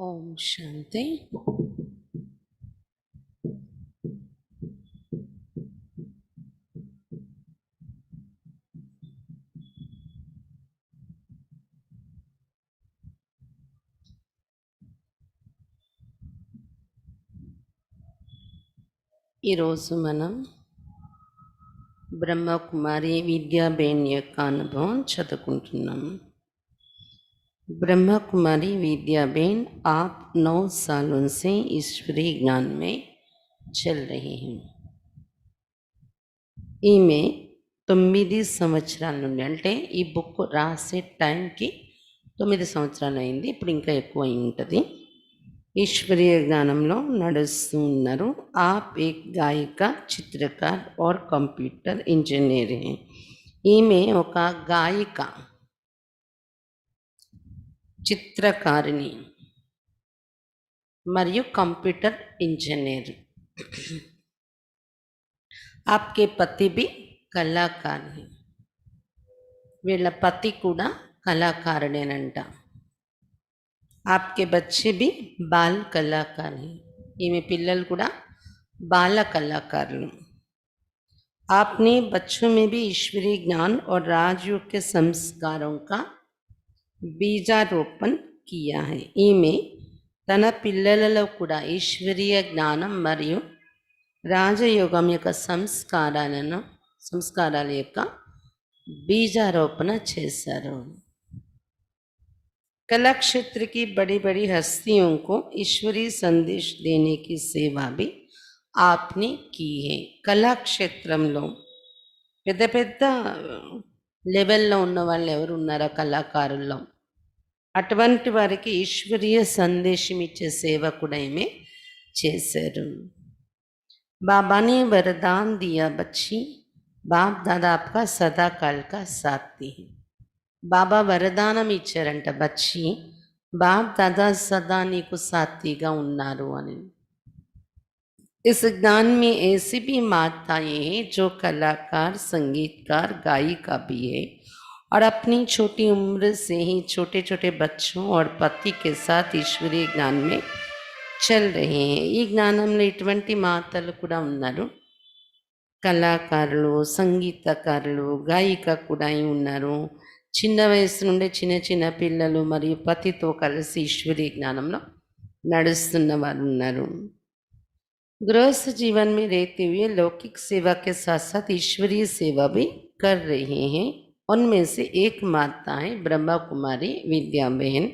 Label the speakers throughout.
Speaker 1: ఓం శాంతి. ఈరోజు మనం బ్రహ్మకుమారి విద్యాబేన్ యొక్క అనుభవం చదువుకుంటున్నాం. ब्रह्मकुमारी विद्याबेन, आप 9 सालों से ईश्वरीय ज्ञान में चल रही हैं. ఈమె 9 సంవత్సరాల నుండి, అంటే ఈ బుక్ రాసే టైంకి 9 సంవత్సరాలు అయింది, ఇప్పుడు ఇంకా ఎక్కువ అయి ఉంటుంది, ఈశ్వరీయ జ్ఞానంలో నడుస్తూ ఉన్నారు. ఆప్ ఏక్ గాయిక, చిత్రకార్ और కంప్యూటర్ ఇంజనీర్. ఈమె ఒక గాయిక, చిత్రకారిణి మరియు కంప్యూటర్ ఇంజనీర్. आपके पति भी कलाकार हैं. వీళ్ళ పతి కూడా కళాకారుడేనంట. आपके बच्चे भी बाल कलाकार हैं. ఈమె పిల్లలు కూడా బాల కళాకారులు. आपने बच्चों में भी ईश्वरीय ज्ञान और राजयोग के संस्कारों का బీజారోపణ కియా హై. ఈమె తన పిల్లలలో కూడా ఈశ్వరీయ జ్ఞానం మరియు రాజయోగం యొక్క సంస్కారాల యొక్క బీజారోపణ చేశారు. कला क्षेत्र की बड़ी बड़ी हस्तियों को ईश्वरीय संदेश देने की सेवा भी आपने की है. కళాక్షేత్రంలో పెద్ద పెద్ద లెవెల్లో ఉన్న వాళ్ళు ఎవరు ఉన్నారో కళాకారుల్లో, అటువంటి వారికి ఈశ్వరీయ సందేశం ఇచ్చే సేవ కూడా ఏమే చేశారు. बाबा ने वरदान दिया, बच्ची बाप दादा आपका सदा काल का साथी है. బాబా వరదానం ఇచ్చారంట, బచ్చి బాప్ దాదా సదా నీకు సాథీగా ఉన్నారు అని. इस ज्ञान में ऐसी भी माताएं हैं जो कलाकार, संगीतकार, गायिका भी है और अपनी छोटी उम्र से ही छोटे छोटे बच्चों और पति के साथ ईश्वरीय ज्ञान में चल रहे हैं. ఈ జ్ఞానంలో ఇటువంటి మాతలు కూడా ఉన్నారు, కళాకారులు, సంగీతకారులు, గాయిక కూడా ఉన్నారు. చిన్న వయసు నుండి చిన్న చిన్న పిల్లలు మరియు పతితో కలిసి ఈశ్వరీయ జ్ఞానంలో నడుస్తున్న వారు ఉన్నారు. गृहस्थ जीवन में रहते हुए लौकिक सेवा के साथ साथ ईश्वरीय सेवा भी कर रहे हैं. उनमें से एक माता है ब्रह्मा कुमारी विद्याबेन,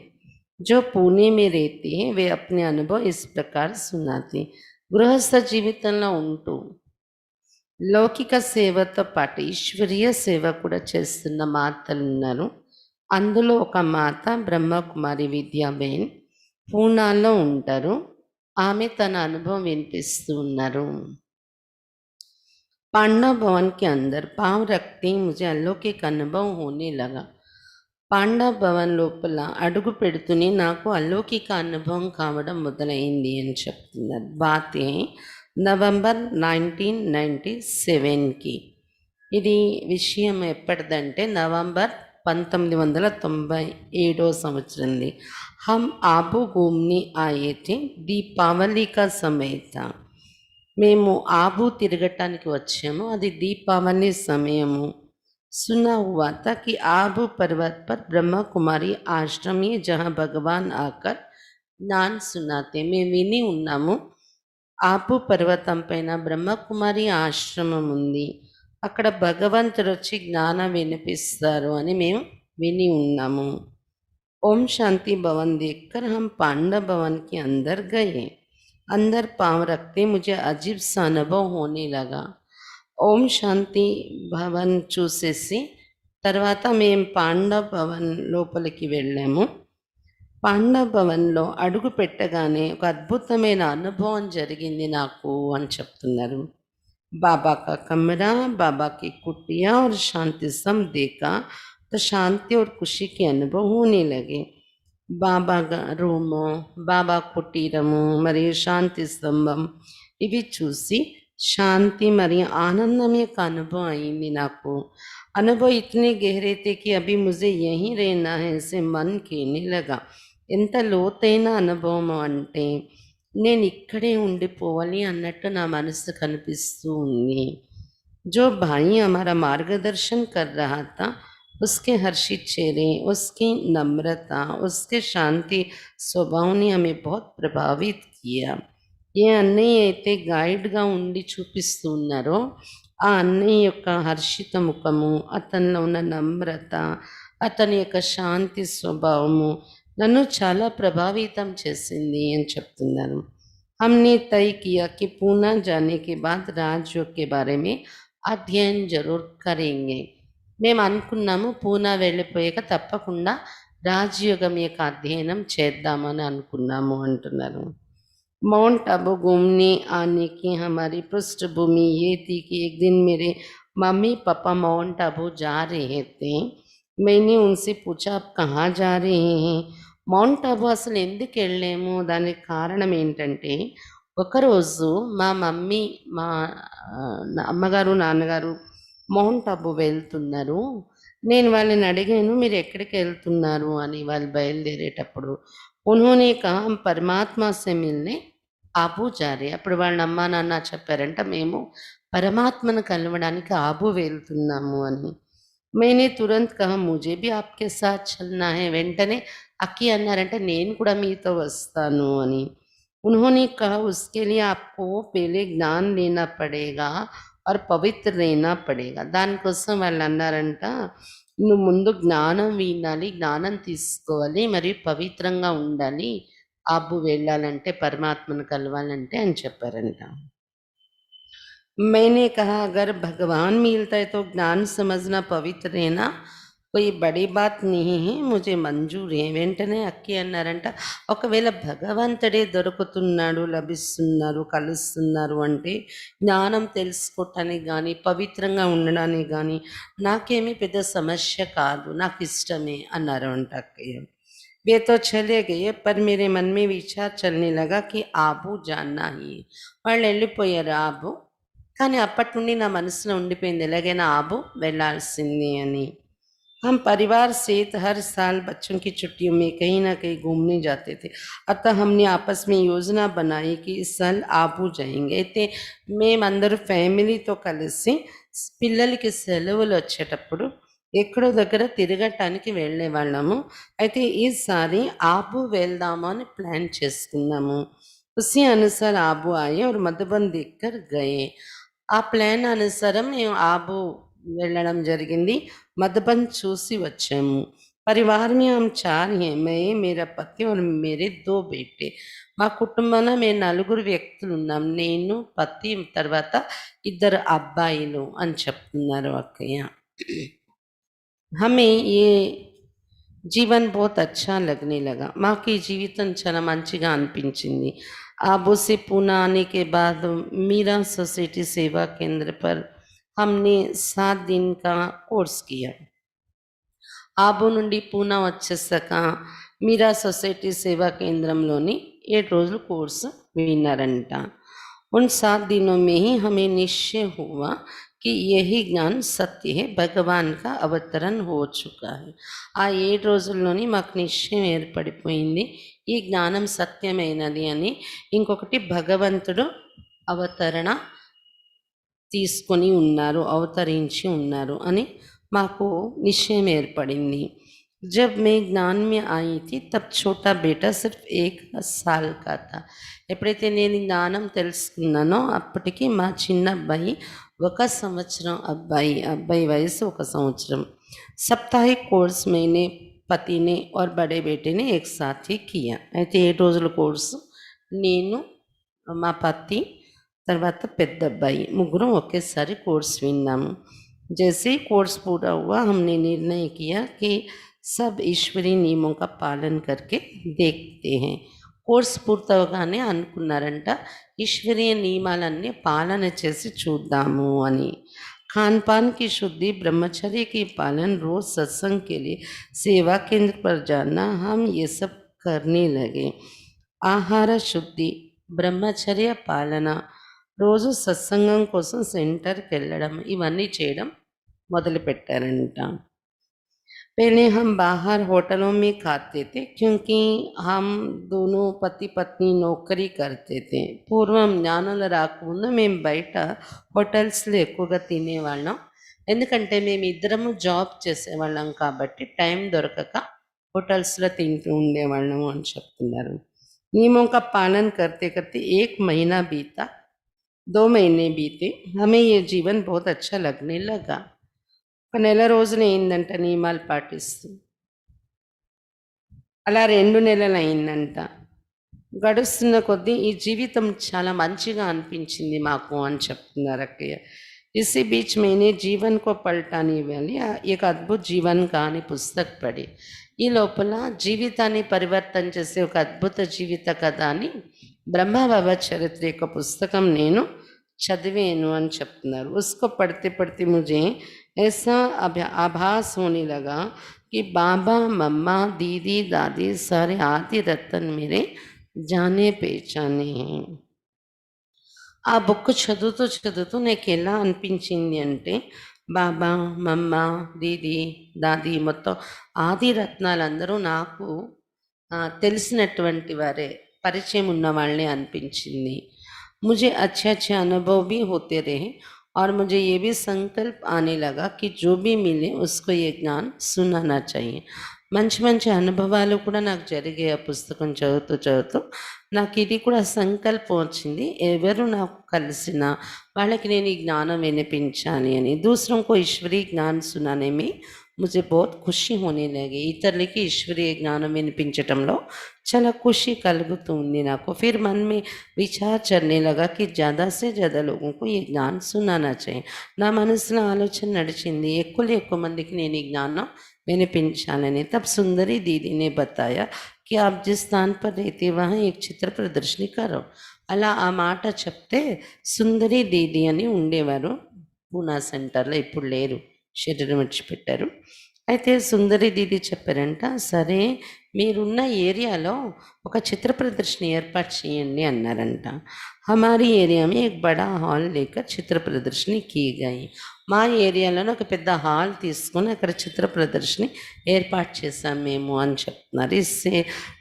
Speaker 1: जो पुणे में रहती हैं. वे अपने अनुभव इस प्रकार सुनाती. गृहस्थ జీవితంలో ఉంటూ లౌకిక సేవతో పాటు ఈశ్వరీయ సేవ కూడా చేస్తున్న మాతలు ఉన్నారు. అందులో ఒక మాత బ్రహ్మకుమారి విద్యాబేన్ పూనాలో ఉంటారు. ఆమె తన అనుభవం వినిపిస్తూ ఉన్నారు. पांडव भवन के अंदर पाँव रखते ही मुझे अलौकिक अनुभव होने लगा. పాండవ భవన్ లోపల అడుగు పెడుతూనే నాకు అలౌకిక అనుభవం కావడం మొదలైంది అని చెప్తున్నారు. బాతే నవంబర్ 1997కి. ఇది విషయం ఎప్పటిదంటే నవంబర్ 1997 సంవత్సరంది. हम आबू घूमने आए थे, దీపావళి का समय था. మేము ఆబు తిరగటానికి వచ్చాము, అది దీపావళి సమయము. सुना हुआ था कि आबू पर्वत पर ब्रह्मा कुमारी आश्रम है जहाँ भगवान आकर ज्ञान सुनाते. మేము విని ఉన్నాము, ఆబు పర్వతం పైన బ్రహ్మకుమారి ఆశ్రమం ఉంది, అక్కడ భగవంతుడు వచ్చి జ్ఞానం వినిపిస్తారు అని మేము విని ఉన్నాము. ओम शांति भवन देखकर हम पांडव भवन के अंदर गए. अंदर पांव रखते मुझे अजीब सा अनुभव होने लगा. ఓం శాంతి భవన్ చూసేసి తర్వాత మేము పాండవ భవన్ లోపలికి వెళ్ళాము. పాండవ భవన్లో అడుగు పెట్టగానే ఒక అద్భుతమైన అనుభవం జరిగింది నాకు అని చెప్తున్నారు. బాబా కా కమరా, బాబా की कुटिया और शांति सम देखा तो शांति और खुशी के अनुभव होने लगे. బాబా రూము, బాబా కుటీరము మరియు శాంతి స్తంభం ఇవి చూసి शांति మరియు आनंदम యొక్క అనుభవం అయింది నాకు. अनुभव इतने गहरे थे कि अभी मुझे यहीं रहना है ऐसे मन कहने लगा. ఎంత లోతైన అనుభవం అంటే నేను ఇక్కడే ఉండిపోవాలి అన్నట్టు నా మనసు కనిపిస్తూ ఉంది. जो भाई हमारा मार्गदर्शन कर रहा था, उसके हर्षित चेहरे, उसकी नम्रता, उसके शांति स्वभाव ने हमें बहुत ప్రభావిत किया. ఏ అన్నయ్య అయితే గైడ్‌గా ఉండి చూపిస్తూ ఉన్నారో, ఆ అన్నయ్య యొక్క హర్షిత ముఖము, అతనిలో ఉన్న నమ్రత, అతని యొక్క శాంతి స్వభావము నన్ను చాలా ప్రభావితం చేసింది అని చెప్తున్నారు. हमने तय किया कि पूना जाने के बाद राजयोग के बारे में అధ్యయనం జరూర్ కరేంగే. మేము అనుకున్నాము పూనా వెళ్ళిపోయాక తప్పకుండా రాజయోగం యొక్క అధ్యయనం చేద్దామని అనుకున్నాము అంటున్నారు. माउंट आबू घूमने आने की हमारी पृष्ठभूमि ये थी कि एक दिन मेरे मम्मी पापा माउंट आबू जा रहे थे. मैंने उनसे पूछा आप कहाँ जा रहे हैं. మౌంట్ ఆబూ అసలు ఎందుకు వెళ్ళాము దానికి కారణం ఏంటంటే ఒకరోజు మా మమ్మీ మా అమ్మగారు నాన్నగారు మౌంట్ ఆబూ వెళ్తున్నారు. నేను వాళ్ళని అడిగాను మీరు ఎక్కడికి వెళ్తున్నారు అని. వాళ్ళు బయలుదేరేటప్పుడు उन्होंने कहा हम परमात्मा से मिलने ఆబూ జారే. అప్పుడు వాళ్ళ అమ్మా నాన్న చెప్పారంట మేము పరమాత్మను కలవడానికి ఆబూ వెళ్తున్నాము అని. मैंने तुरंत कहा मुझे भी आपके साथ चलना है. వెంటనే అక్కి అన్నారంటే నేను కూడా మీతో వస్తాను అని. उन्होंने कहा उसके लिए आपको पहले ज्ञान लेना पड़ेगा और पवित्र रहना पड़ेगा. దానికోసం వాళ్ళు అన్నారంట నువ్వు ముందు జ్ఞానం వినాలి, జ్ఞానం తీసుకోవాలి, మరియు పవిత్రంగా ఉండాలి ఆబు వెళ్ళాలంటే పరమాత్మను కలవాలంటే అని చెప్పారంట. मैंने कहा अगर भगवान मिलता है तो ज्ञान समझना पवित्र रहना कोई बड़ी बात नहीं है, मुझे मंजूर है. వెంటనే అక్కి అన్నారంట ఒకవేళ భగవంతుడే దొరుకుతున్నాడు, లభిస్తున్నారు, కలుస్తున్నారు అంటే జ్ఞానం తెలుసుకోవటానికి కానీ పవిత్రంగా ఉండడానికి కానీ నాకేమీ పెద్ద సమస్య కాదు, నాకు ఇష్టమే అన్నారు అంట అక్కయ్య. वे तो चले गए पर मेरे मन में विचार चलने लगा कि ఆబు జాన్నా హీ. వాళ్ళు వెళ్ళిపోయారు ఆబు, కానీ అప్పటి నుండి నా మనసులో ఉండిపోయింది ఎలాగైనా ఆబు వెళ్ళాల్సింది అని. हम परिवार सहित हर साल बच्चों की छुट्टियों में कहीं ना कहीं घूमने जाते थे. अतः हमने आपस में योजना बनाई कि इस साल ఆబు जाएंगे. అయితే మేమందరూ ఫ్యామిలీతో కలిసి పిల్లలకి సెలవులు వచ్చేటప్పుడు ఎక్కడో దగ్గర తిరగటానికి వెళ్ళేవాళ్ళము. అయితే ఈసారి ఆబు వెళ్దాము అని ప్లాన్ చేసుకున్నాము. उसी अनुसार आबू आए और मधुबन देखकर गए. ఆ ప్లాన్ అనుసారం మేము ఆబు వెళ్ళడం జరిగింది. మధుబన్ చూసి వచ్చాము. పరివార్ में हम 4 हैं. मैं, मेरा पति और मेरे 2 बेटे. మా కుటుంబంలో మేము నలుగురు వ్యక్తులు ఉన్నాం. నేను, పతి, తర్వాత 2 అబ్బాయిలు అని చెప్తున్నారు అక్కయ్య. हमें ये జీవన్ బహుత్ అచ్చా లగ్నే లగా. మాకు ఈ జీవితం చాలా మంచిగా అనిపించింది. आबू से पूना आने के बाद मीरा सोसाइटी सेवा केंद्र पर हमने 7 दिन का कोर्स किया. ఆబు నుండి పూనా వచ్చేసాక మీరా సొసైటీ సేవా కేంద్రంలోని 7 రోజులు కోర్సు విన్నారంట. उन 7 दिनों में ही हमें निश्चय हुआ कि यही ज्ञान सत्य है, भगवान का అవతరణ हो चुका है. ఆ 7 రోజుల్లోని మాకు నిశ్చయం ఏర్పడిపోయింది ఈ జ్ఞానం సత్యమైనది అని. ఇంకొకటి భగవంతుడు అవతరణ తీసుకొని ఉన్నారు, అవతరించి ఉన్నారు అని మాకు నిశ్చయం ఏర్పడింది. जब मैं ज्ञान में आई थी तब छोटा बेटा सिर्फ 1 साल का था. ఎప్పుడైతే నేను జ్ఞానం తెలుసుకున్నానో అప్పటికి మా చిన్న అబ్బాయి 1 సంవత్సరం అబ్బాయి వయసు 1 సంవత్సరం. साप्ताहिक कोर्स मैंने पति ने और बड़े बेटे ने एक साथ ही किया. అయితే 7 రోజుల కోర్సు నేను, మా పతి, తర్వాత పెద్ద అబ్బాయి ముగ్గురం ఒకేసారి కోర్స్ విన్నాము. जैसे ही कोर्स पूरा हुआ हमने निर्णय किया कि सब ईश्वरीय नियमों का पालन करके देखते हैं. కోర్స్ పూర్తవగానే అనుకున్నారంట ఈశ్వరీయ నియమాలన్నీ పాలన చేసి చూద్దాము అని. खान पान की शुद्धि, ब्रह्मचर्य की पालन, रोज सत्संग के लिए सेवा केंद्र पर जाना, हम ये सब करने लगे. ఆహార శుద్ధి, బ్రహ్మచర్య పాలన, రోజు సత్సంగం కోసం సెంటర్కి వెళ్ళడం, ఇవన్నీ చేయడం మొదలుపెట్టారంట. पहले हम बाहर होटलों में खाते थे क्योंकि हम दोनों పతి పత్ని నౌకరీ करते थे. పూర్వం జ్ఞానాలు రాకముందు మేము బయట హోటల్స్లో ఎక్కువగా తినేవాళ్ళం. ఎందుకంటే మేమిద్దరము జాబ్ చేసేవాళ్ళం కాబట్టి టైం దొరకక హోటల్స్లో తింటూ ఉండేవాళ్ళము అని చెప్తున్నారు. नियमों का पालन करते करते 1 महीना बीता, 2 महीने बीते, हमें ये जीवन बहुत अच्छा लगने लगा. ఒక నెల రోజులు అయిందంట నియమాలు పాటిస్తూ. అలా 2 నెలలు అయిందంట. గడుస్తున్న కొద్దీ ఈ జీవితం చాలా మంచిగా అనిపించింది మాకు అని చెప్తున్నారు అక్కయ్య. इसी बीच मैंने जीवन को पलटाने वाली एक अद्भुत जीवन कहानी पुस्तक पढ़ी. ఈ లోపల జీవితాన్ని పరివర్తన చేసే ఒక అద్భుత జీవిత కథ అని బ్రహ్మబాబా చరిత్ర యొక్క పుస్తకం నేను చదివాను అని చెప్తున్నారు. उसको पढ़ते पढ़ते मुझे ऐसा आभास होने लगा कि बाबा मम्मा दीदी दादी सारे आदि रतन मेरे जाने पहचाने हैं. ఆ బుక్ చదువుతూ చదువుతూ నాకు ఎలా అనిపించింది అంటే బాబా మమ్మ దీది దాది మొత్తం ఆది రత్నాలందరూ నాకు తెలిసినటువంటి వారే, పరిచయం ఉన్న వాళ్ళే అనిపించింది. मुझे अच्छे अच्छे अनुभव भी होते रहे और मुझे ये भी संकल्प आने लगा कि जो भी मिले उसको ये ज्ञान सुनाना चाहिए. మంచి మంచి అనుభవాలు కూడా నాకు జరిగాయి ఆ పుస్తకం చదువుతూ చదువుతూ. నాకు ఇది కూడా సంకల్పం వచ్చింది, ఎవరు నాకు కలిసినా వాళ్ళకి నేను ఈ జ్ఞానం వినిపించాలి అని. दूसरों को ईश्वरीय ज्ञान सुनाने में मुझे बहुत खुशी होने लगी. ఇతరులకి ఈశ్వరీయ జ్ఞానం వినిపించటంలో చాలా ఖుషి కలుగుతుంది నాకు. फिर मन में विचार चलने लगा कि ज़्यादा से ज़्यादा लोगों को ये ज्ञान सुनाना चाहिए. నా మనసులో ఆలోచన నడిచింది, ఎక్కువ మందికి నేను ఈ జ్ఞానం వినిపించాలని. तब सुंदरी दीदी ने बताया कि आप जिस स्थान पर रहते वहाँ एक చిత్ర ప్రదర్శని करो. అలా ఆ మాట చెప్తే సుందరి దీది అని ఉండేవారు పూనా సెంటర్లో, ఇప్పుడు లేరు, శరీరం విడిచిపెట్టారు. అయితే సుందరి దీది చెప్పారంట, సరే మీరున్న ఏరియాలో ఒక చిత్ర ప్రదర్శని ఏర్పాటు చేయండి అన్నారంట. हमारी ఏరియా में एक बड़ा हॉल लेकर చిత్ర ప్రదర్శని की गई. మా ఏరియాలోనే ఒక పెద్ద హాల్ తీసుకొని అక్కడ చిత్ర ప్రదర్శని ఏర్పాటు చేశాం మేము అని చెప్తున్నారు. इससे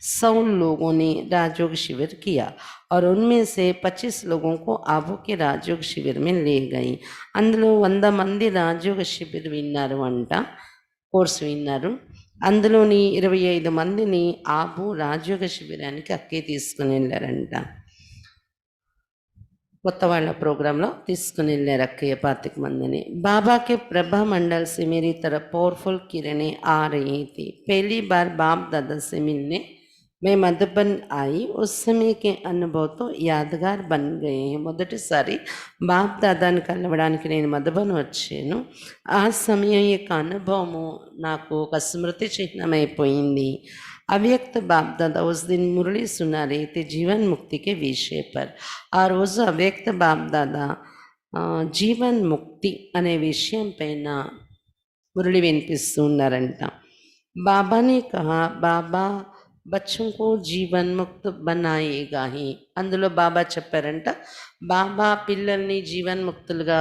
Speaker 1: 100 लोगों ने राजयोग शिविर किया और उनमें से 25 लोगों को आबू के राजयोग शिविर में ले गई. అందులో 100 మంది రాజయోగ శిబిర్ విన్నారు అంట, కోర్సు విన్నారు. అందులోని 25 మందిని ఆబు రాజయోగ శిబిరానికి అక్కే తీసుకుని వెళ్ళారంట. కొత్త వాళ్ళ ప్రోగ్రాంలో తీసుకుని వెళ్ళారు అక్కయ్య 25 మందిని. बाबा के प्रभा मंडल से मेरी तरफ पावरफुल किरणें आ रही थी. पहली बार बाप दादा से मिलने मैं मधुबन आई. उस समय के अनुभव तो यादगार बन गए हैं. మొదటిసారి బాప్ దాదాని కలవడానికి నేను మధుబన్ వచ్చాను. ఆ సమయం యొక్క అనుభవము నాకు ఒక స్మృతి చిహ్నమైపోయింది. अव्यक्त बाप दादा उस दिन मुरली सुना रहे थे जीवन मुक्ति के विषय पर. ఆ రోజు అవ్యక్త బాప్ దాదా జీవన్ ముక్తి అనే విషయం పైన మురళి వినిపిస్తూ ఉన్నారంట. बाबा ने कहा बाबा बच्चों को जीवन मुक्त बनाएगा ही. అందులో బాబా చెప్పారంట, బాబా పిల్లల్ని జీవన్ముక్తులుగా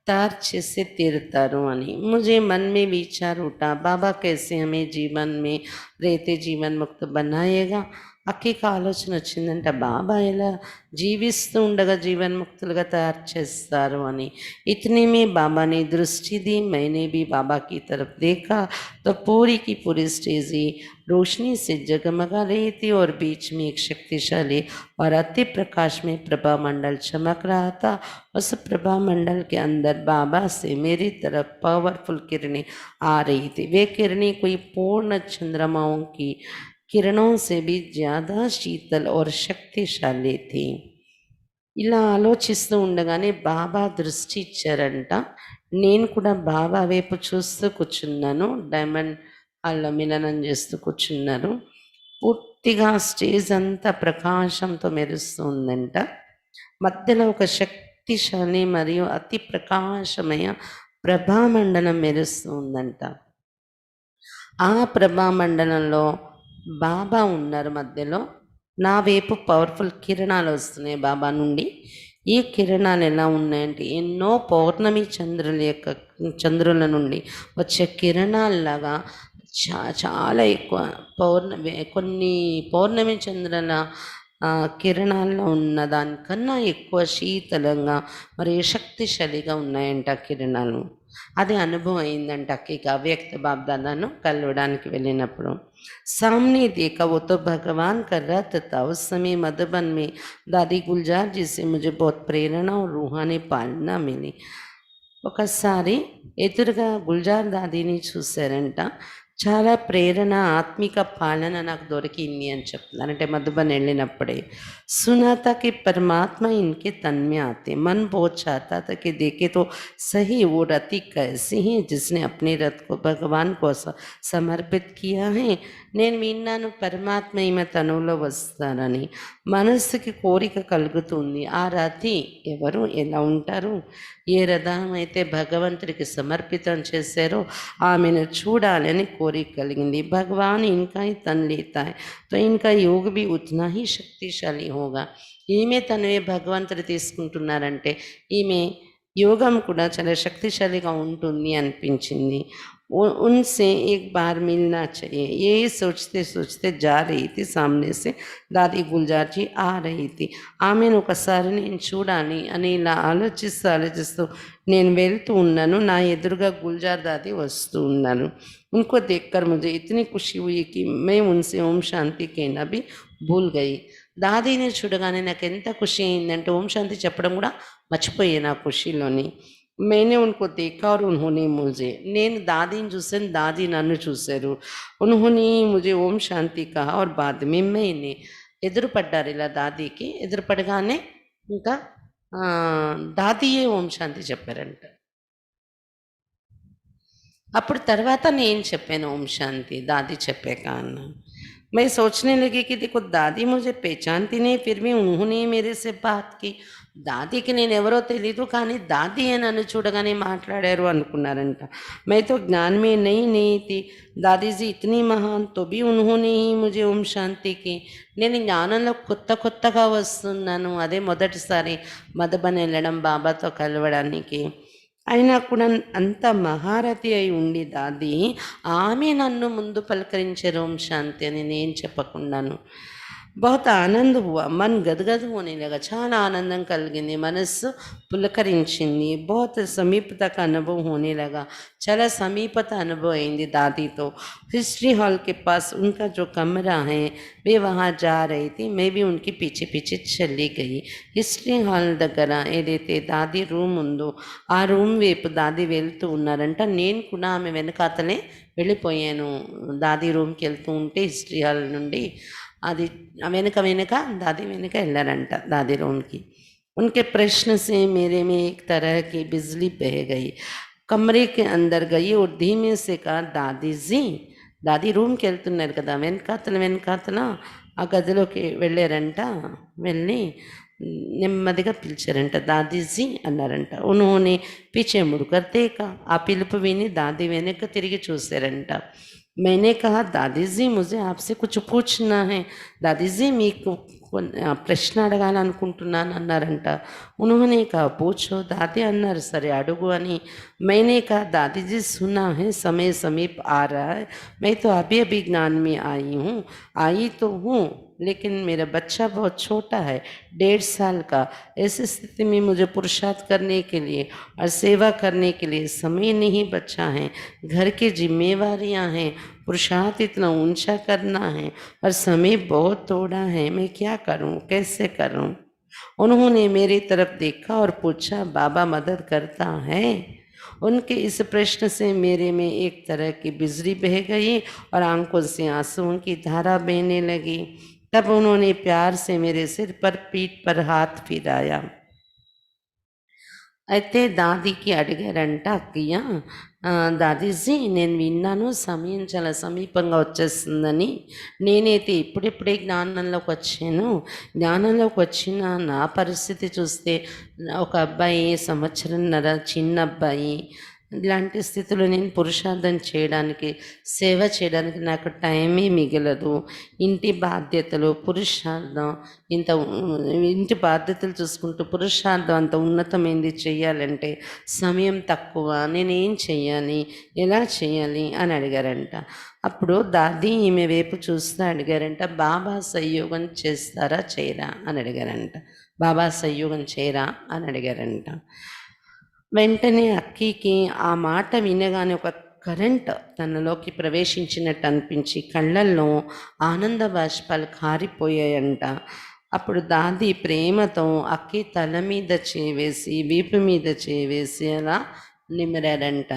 Speaker 1: तैयार से तीरतारू అని. मुझे मन में विचार उठा, बाबा कैसे हमें जीवन में रहते जीवन मुक्त बनाएगा. అక్కకి ఆలోచన వచ్చిందంట, బాబా ఎలా జీవిస్తూ ఉండగా జీవన్ముక్తులుగా తయారు చేస్తారు అని. इतने में बाबा ने दृष्टि दी. मैंने भी बाबा की तरफ देखा तो पूरी की पूरी स्टेज रोशनी से जगमगा रही थी और बीच में एक शक्तिशाली और अति प्रकाश में प्रभा मंडल चमक रहा था. उस प्रभा मंडल के अंदर बाबा से मेरी तरफ पावरफुल किरणें आ रही थी. वे किरणें कोई पूर्ण चंद्रमाओं की किरणों से भी ज़्यादा शीतल और शक्तिशाली थी. ఇలా ఆలోచిస్తూ ఉండగానే బాబా దృష్టి ఇచ్చారంట. నేను కూడా బాబా వైపు చూస్తూ కూర్చున్నాను. డైమండ్ హాల్లో మిలనం చేస్తూ కూర్చున్నారు. పూర్తిగా స్టేజ్ అంతా ప్రకాశంతో మెరుస్తూ ఉందంట. మధ్యలో ఒక శక్తిశాలి మరియు అతి ప్రకాశమయ ప్రభామండలం మెరుస్తూ ఉందంట. ఆ ప్రభామండలంలో బాబా ఉన్నారు మధ్యలో. నా వైపు పవర్ఫుల్ కిరణాలు వస్తున్నాయి బాబా నుండి. ఈ కిరణాలు ఎలా ఉన్నాయంటే ఎన్నో పౌర్ణమి చంద్రుల నుండి వచ్చే కిరణాలలాగా చాలా ఎక్కువ కొన్ని పౌర్ణమి చంద్రుల కిరణాల్లో ఉన్న దానికన్నా ఎక్కువ శీతలంగా మరియు శక్తిశాలిగా ఉన్నాయంట ఆ కిరణాలు. అది అనుభవం అయిందంట అక్కకి అవ్యక్త బాప్దాదాను కలవడానికి వెళ్ళినప్పుడు. सामने देखा वो तो भगवान कर रहा था। उस समय मधुबन में दादी गुलजार जी से मुझे बहुत प्रेरणा और रूहानी पालना मिली. ఒకసారి ఎదురుగా గుల్జార్ దాదీని చూశారంట. చాలా ప్రేరణ, ఆత్మిక పాలన నాకు దొరికింది అని చెప్తున్నారు. అంటే మధుబన్ వెళ్ళినప్పుడే. सुना था कि परमात्मा इनके तन में आते. मन बहुत चाहता था कि देखे तो सही वो रति कैसी है जिसने अपने रथ को भगवान को समर्पित किया है. నేను విన్నాను పరమాత్మ ఈమె తనువులో వస్తారని. మనస్సుకి కోరిక కలుగుతుంది. ఆ రథి ఎవరు, ఎలా ఉంటారు, ఏ రథం అయితే భగవంతుడికి సమర్పితం చేశారో ఆమెను చూడాలని కోరిక కలిగింది. భగవాన్ ఇంకా తన్ లేతా హై తో ఇన్కా యోగ भी उतना ही शक्तिशाली होगा. ఈమె తనువే భగవంతుడు తీసుకుంటున్నారంటే ఈమె యోగం కూడా చాలా శక్తిశాలిగా ఉంటుంది అనిపించింది. उनसे एक बार मिलना चाहिए, ये सोचते सोचते जा रही थी. सामने से दादी गुलजार जी आ रही थी. ఆమెను ఒకసారి నేను చూడాలి అని ఇలా ఆలోచిస్తూ నేను వెళ్తూ ఉన్నాను. నా ఎదురుగా గుల్జార్ దాది వస్తూ ఉన్నారు. उनको देखकर मुझे इतनी खुशी हुई कि मैं उनसे ओम शांति कहना भी भूल गई. దాదీని చూడగానే నాకు ఎంత ఖుషి అయిందంటే ఓం శాంతి చెప్పడం కూడా మర్చిపోయాను ఆ ఖుషీలోని. मैंने उनको देखा और उन्होंने मुझे, నేను దాదీని చూసాను, దాదీ నన్ను చూశారు. उन्होंने मुझे ओम शांति कहा और बाद में मैंने. ఎదురుపడ్డారు ఇలా దాదీకి. ఎదురుపడగానే ఇంకా దాదీయే ఓం శాంతి చెప్పారంట. అప్పుడు తర్వాత నేను చెప్పాను ఓం శాంతి దాदी చెప్పాక అన్నాను. मैं सोचने लगी कि देखो दादी मुझे पहचानती नहीं, फिर भी उन्होंने मेरे से बात की. దాదీకి నేను ఎవరో తెలీదు, కానీ దాదీ నన్ను చూడగానే మాట్లాడారు అనుకున్నారంట. मैं तो ज्ञान में नई नहीं थी, दादी जी इतनी महान तो भी उन्होंने ही मुझे ओम शांति की. నేను జ్ఞానంలో కొత్తగా వస్తున్నాను. అదే మొదటిసారి మధుబన్ వెళ్ళడం బాబాతో కలవడానికి. అయినా కూడా అంత మహారథి అయి ఉండి దాది ఆమె నన్ను ముందు పలకరించారు ఓం శాంతి అని నేను చెప్పకుండాను. बहुत आनंद हुआ, मन गदगद होने लगा. చాలా ఆనందం కలిగింది, మనస్సు పులకరించింది. बहुत समीपता का अनुभव होने लगा, చాలా సమీపత అనుభవం అయింది దాదీతో. हिस्ट्री हॉल के पास उनका जो कमरा है वे वहाँ जा रही थी. मैं भी उनके पीछे पीछे चली गई. హిస్టరీ హాల్ దగ్గర ఏదైతే దాది రూమ్ ఉందో ఆ రూమ్ వైపు దాది వెళ్తూ ఉన్నారంట. నేను కూడా ఆమె వెనకాతలే వెళ్ళిపోయాను. దాది రూమ్కి వెళ్తూ ఉంటే హిస్టరీ హాల్ నుండి అది వెనక दादी వెనక వెళ్ళారంట दादी रूम की. उनके प्रश्न से मेरे में एक तरह की बिजली बह गई. कमरे के अंदर गई और धीमे से कहा दादी जी. दादी రూమ్కి వెళ్తున్నారు కదా, వెనకాతల ఆ గదిలోకి వెళ్ళారంట. వెళ్ళి నెమ్మదిగా పిలిచారంట. దాదీజీ అన్నారంట. ఉన్హోనే పీछे मुड़कर देखा. ఆ పిలుపు విని దాది వెనక తిరిగి చూశారంట. मैंने कहा दादी जी मुझे आपसे कुछ पूछना है. दादी जी మీకు ప్రశ్న అడగాలనుకుంటున్నాను అన్నారంట. उन्होंने कहा पूछो. दादी అన్నారు సరే అడుగు అని. मैंने कहा दादी जी सुना है समय समीप आ रहा है, मैं तो अभी ज्ञान में आई तो हूँ, लेकिन मेरा बच्चा बहुत छोटा है, 1.5 साल का. ऐसी स्थिति में मुझे पुरुषार्थ करने के लिए और सेवा करने के लिए समय नहीं बचा है. घर की जिम्मेवारियां हैं, पुरुषार्थ इतना ऊंचा करना है और समय बहुत थोड़ा है. मैं क्या करूं, कैसे करूं? उन्होंने मेरी तरफ देखा और पूछा बाबा मदद करता है? उनके इस प्रश्न से मेरे में एक तरह की बिजली बह गई और आंखों से आंसुओं की धारा बहने लगी. तब उन्होंने प्यार से मेरे सिर पर, पीठ पर हाथ फिराया. అయితే దాదీకి అడిగారంట అక్కయ్య, దాదీజీ నేను విన్నాను సమయం చాలా సమీపంగా వచ్చేస్తుందని. నేనైతే ఇప్పుడిప్పుడే జ్ఞానంలోకి వచ్చాను. జ్ఞానంలోకి వచ్చిన నా పరిస్థితి చూస్తే ఒక అబ్బాయి సంవత్సరంన్నర చిన్న అబ్బాయి ఇలాంటి స్థితిలో నేను పురుషార్థం చేయడానికి, సేవ చేయడానికి నాకు టైమే మిగలదు. ఇంటి బాధ్యతలు, పురుషార్థం ఇంత ఇంటి బాధ్యతలు చూసుకుంటూ పురుషార్థం అంత ఉన్నతమైంది చెయ్యాలంటే సమయం తక్కువ. నేనేం చెయ్యాలి, ఎలా చేయాలి అని అడిగారంట. అప్పుడు దాది ఈమె వైపు చూస్తూ అడిగారంట, బాబా సంయోగం చేస్తారా చేయరా అని అడిగారంట. బాబా సంయోగం చేయరా అని అడిగారంట. వెంటనే అక్కీకి ఆ మాట వినగానే ఒక కరెంట్ తనలోకి ప్రవేశించినట్టు అనిపించి కళ్ళల్లో ఆనంద బాష్పాలు కారిపోయాయంట. అప్పుడు దాది ప్రేమతో అక్కి తల మీద చేవేసి, వీపు మీద చేవేసి అలా నిమిరారంట.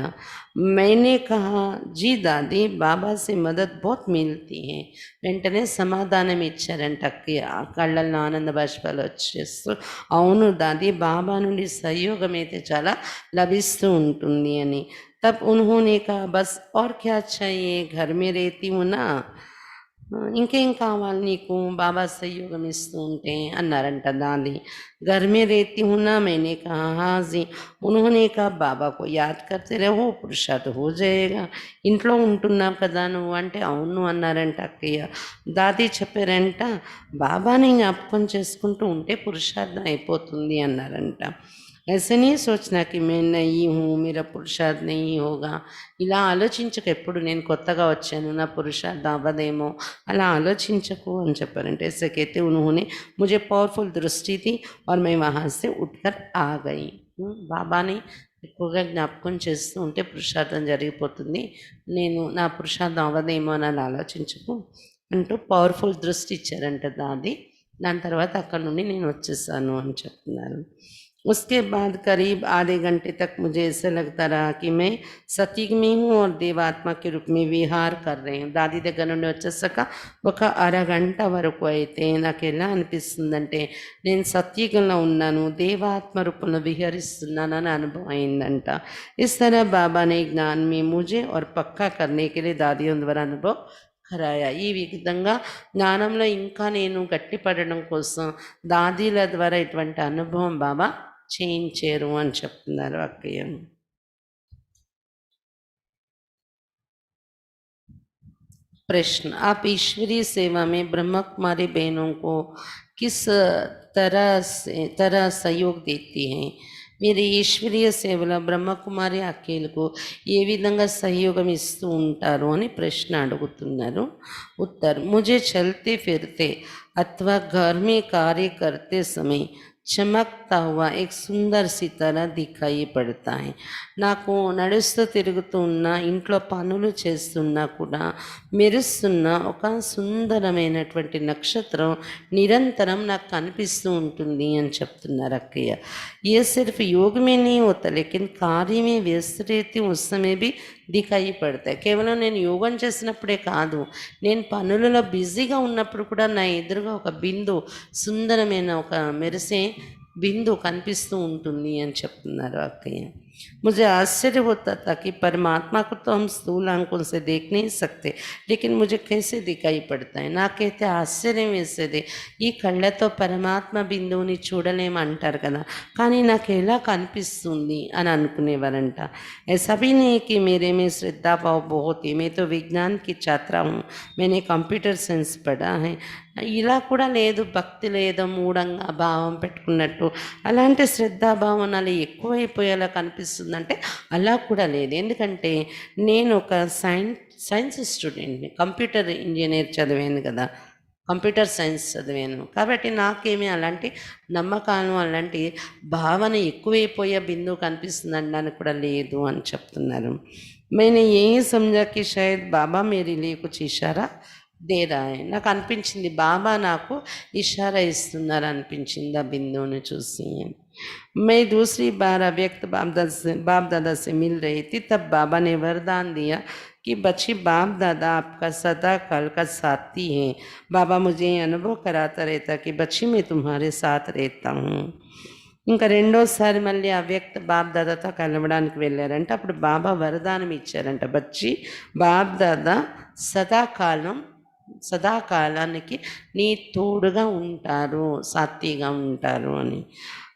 Speaker 1: मैंने कहा जी दादी बाबा से मदद बहुत मिलती है. వెంటనే సమాధానం ఇచ్చారంట అక్కి కళ్ళల్లో ఆనంద బాష్పాలు వచ్చేస్తూ, అవును దాది బాబా నుండి సహయోగం అయితే చాలా లభిస్తూ ఉంటుంది అని. తబ్ ఉన్హోనే కహా బస్ और क्या चाहिए घर में रहती हूँ ना, ఇంకేం కావాలి నీకు బాబా సహయోగం ఇస్తూ ఉంటే అన్నారంట దాది. घर में रहती हूँ ना, मैंने कहा हाँ जी. उन्होंने कहा बाबा को याद करते रहो पुरुषार्थ हो जाएगा. ఇంట్లో ఉంటున్నావు కదా నువ్వు అంటే అవును అన్నారంట అక్కయ్య. దాది చెప్పారంట, బాబాని జ్ఞాపకం చేసుకుంటూ ఉంటే పురుషార్థం అయిపోతుంది అన్నారంట. ऐसे नहीं सोचना कि मैं नई हूँ, मेरा पुरुषार्थ नहीं होगा. ఇలా ఆలోచించకు, ఎప్పుడు నేను కొత్తగా వచ్చాను నా పురుషార్థం అవ్వదేమో అలా ఆలోచించకు అని చెప్పారంటే. ऐसे कहते उन्होंने मुझे पावरफुल दृष्टि दी और मैं वहाँ से उठकर आ गई. బాబాని ఎక్కువగా జ్ఞాపకం చేస్తూ ఉంటే పురుషార్థం జరిగిపోతుంది, నేను నా పురుషార్థం అవ్వదేమో అని అలా ఆలోచించకు అంటూ పవర్ఫుల్ దృష్టి ఇచ్చారంట దాది. దాని తర్వాత అక్కడ నుండి నేను వచ్చేసాను అని చెప్తున్నారు. उसके बाद करीब आधे घंटे तक मुझे ऐसा लगता रहा कि मैं सतयुग में हूँ और देवात्मा के रूप में विहार कर रही हूँ. దాది దగ్గర నుండి వచ్చేసాక ఒక అరగంట వరకు అయితే నాకు ఎలా అనిపిస్తుందంటే నేను సత్యుగంలో ఉన్నాను, దేవాత్మ రూపంలో విహరిస్తున్నానని అనుభవం అయిందంట. इस तरह बाबा ने ज्ञान में मुझे और पक्का करने के लिए दादियों द्वारा अनुभव ఖరాయా. ఈ విధంగా జ్ఞానంలో ఇంకా నేను గట్టిపడడం కోసం దాదీల ద్వారా ఇటువంటి అనుభవం బాబా చేయించారు అని చెప్తున్నారు అక్కయ్య. प्रश्न, आप ईश्वरीय सेवा में ब्रह्म कुमारी बहनों को किस तरह सहयोग देती हैं? మీరు ఈశ్వరీయ సేవలో బ్రహ్మకుమారి అక్కయ్యలకు ఏ విధంగా సహయోగం ఇస్తూ ఉంటారు అని ప్రశ్న అడుగుతున్నారు. ఉత్తర్, मुझे चलते फिरते अथवा घर में कार्य करते समय చమక్తా హువా ఎక్ సుందర్ సితారా దిఖాయి పడతా హై. నాకు నడుస్తూ తిరుగుతూ ఉన్నా, ఇంట్లో పనులు చేస్తున్నా కూడా మెరుస్తున్న ఒక సుందరమైనటువంటి నక్షత్రం నిరంతరం నాకు కనిపిస్తూ ఉంటుంది అని చెప్తున్నారు అక్కయ్య. ये सिर्फ योग में नहीं होता लेकिन कार्य में व्यस्त रहती हूँ उस समय भी దిఖాయి పడతాయి. కేవలం నేను యోగం చేసినప్పుడే కాదు, నేను పనులలో బిజీగా ఉన్నప్పుడు కూడా నా ఎదురుగా ఒక బిందు, సుందరమైన ఒక మెరిసే బిందు కనిపిస్తూ ఉంటుంది అని చెప్తున్నారు అక్కయ్య. मुझे आश्चर्य होता था कि परमात्मा को तो हम स्थूल आंखों से देख नहीं सकते लेकिन मुझे कैसे दिखाई पड़ता है. నాకైతే ఆశ్చర్యం వేసేది, ఈ కళ్ళతో పరమాత్మ బిందువుని చూడలేమంటారు కదా, కానీ నాకు ఎలా కనిపిస్తుంది అని అనుకునేవారంట. ऐसा भी नहीं कि मेरे में श्रद्धा भाव बहुत है, मैं तो विज्ञान की छात्रा हूँ, मैंने कंप्यूटर साइंस पढ़ा है. ఇలా కూడా లేదు, భక్తి లేదో మూఢంగా భావం పెట్టుకున్నట్టు అలాంటి శ్రద్ధాభావనాలు ఎక్కువైపోయేలా కనిపిస్తుందంటే అలా కూడా లేదు. ఎందుకంటే నేను ఒక సైన్స్ స్టూడెంట్ని, కంప్యూటర్ ఇంజనీర్ చదివాను కదా, కంప్యూటర్ సైన్స్ చదివాను కాబట్టి నాకేమీ అలాంటి నమ్మకాలు, అలాంటి భావన ఎక్కువైపోయే బిందువు కనిపిస్తుందనడానికి కూడా లేదు అని చెప్తున్నారు. मैंने यही समझा कि शायद बाबा मेरे लिए कुछ इशारा దే రాయ్. నాకు అనిపించింది బాబా నాకు ఇషారా ఇస్తున్నారు అనిపించింది ఆ బిందువుని చూసి. मैं दूसरी बार अव्यक्त बाप दादा से मिल रही थी तब बाबा ने वरदान दिया कि बच्ची बाप दादा आपका सदा काल का साथी है. बाबा मुझे अनुभव कराता रहता कि बच्ची मैं तुम्हारे साथ रहता हूँ. ఇంకా రెండోసారి మళ్ళీ అవ్యక్త బాప్ దాదాతో కలవడానికి వెళ్ళారంట. అప్పుడు బాబా వరదానం ఇచ్చారంట, బచ్చి బాప్ దాదా సదాకాలానికి నీ తోడుగా ఉంటారు, సాత్విగా ఉంటారు అని.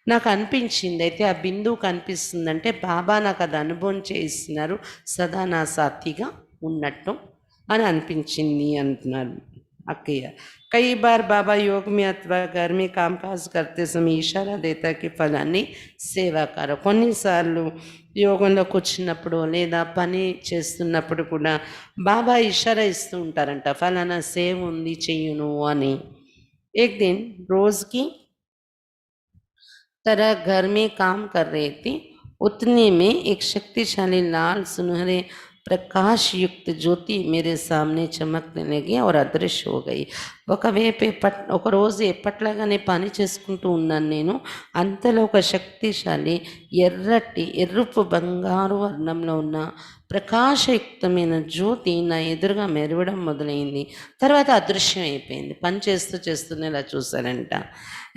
Speaker 1: నాకు అనిపించింది. అయితే ఆ బిందువు కనిపిస్తుందంటే బాబా నాకు అది అనుభవం చేయిస్తున్నారు సదా నా సాథీగా ఉన్నట్టు అని అనిపించింది అంటున్నారు అక్కయ్య. कई बार बाबा योग में अथवा घर में कामकाज करते समय इशारा देता कि फलानी సేవా కరో. కొన్నిసార్లు యోగంలో కూర్చున్నప్పుడు లేదా పని చేస్తున్నప్పుడు కూడా బాబా ఇషారా ఇస్తూ ఉంటారంట, ఫలానా సేవ ఉంది చెయ్యును అని. एक दिन रोज की तरह घर में काम कर रहे थे, उतने में एक शक्तिशाली लाल सुनहरे प्रकाश युक्त ज्योति मेरे सामने चमकने लगी और अदृश्य हो गई. ఒక రోజు ఎప్పట్లాగానే పని చేసుకుంటూ ఉన్నాను నేను. అంతలో ఒక శక్తిశాలి ఎర్రపు బంగారు వర్ణంలో ఉన్న ప్రకాశయుక్తమైన జ్యోతి నా ఎదురుగా మెరవడం మొదలైంది. తర్వాత అదృశ్యం అయిపోయింది. పని చేస్తూనే ఇలా చూశానంట.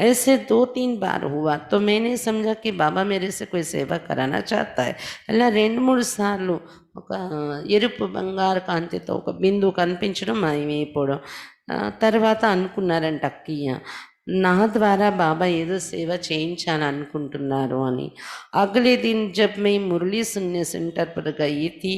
Speaker 1: ऐसे 2-3 बार हुआ तो मैंने समझा कि बाबा मेरे से कोई सेवा कराना चाहता है. అలా 2-3 సార్లు ఒక ఎరుపు బంగారు కాంతితో ఒక బిందువు కనిపించడం మాయమైపోవడం. తర్వాత అనుకున్నారంట అక్కయ్య, నా ద్వారా బాబా ఏదో సేవ చేయించాలనుకుంటున్నారు అని. अगले दिन जब मैं मुरली सुनने सेंटर पर गई थी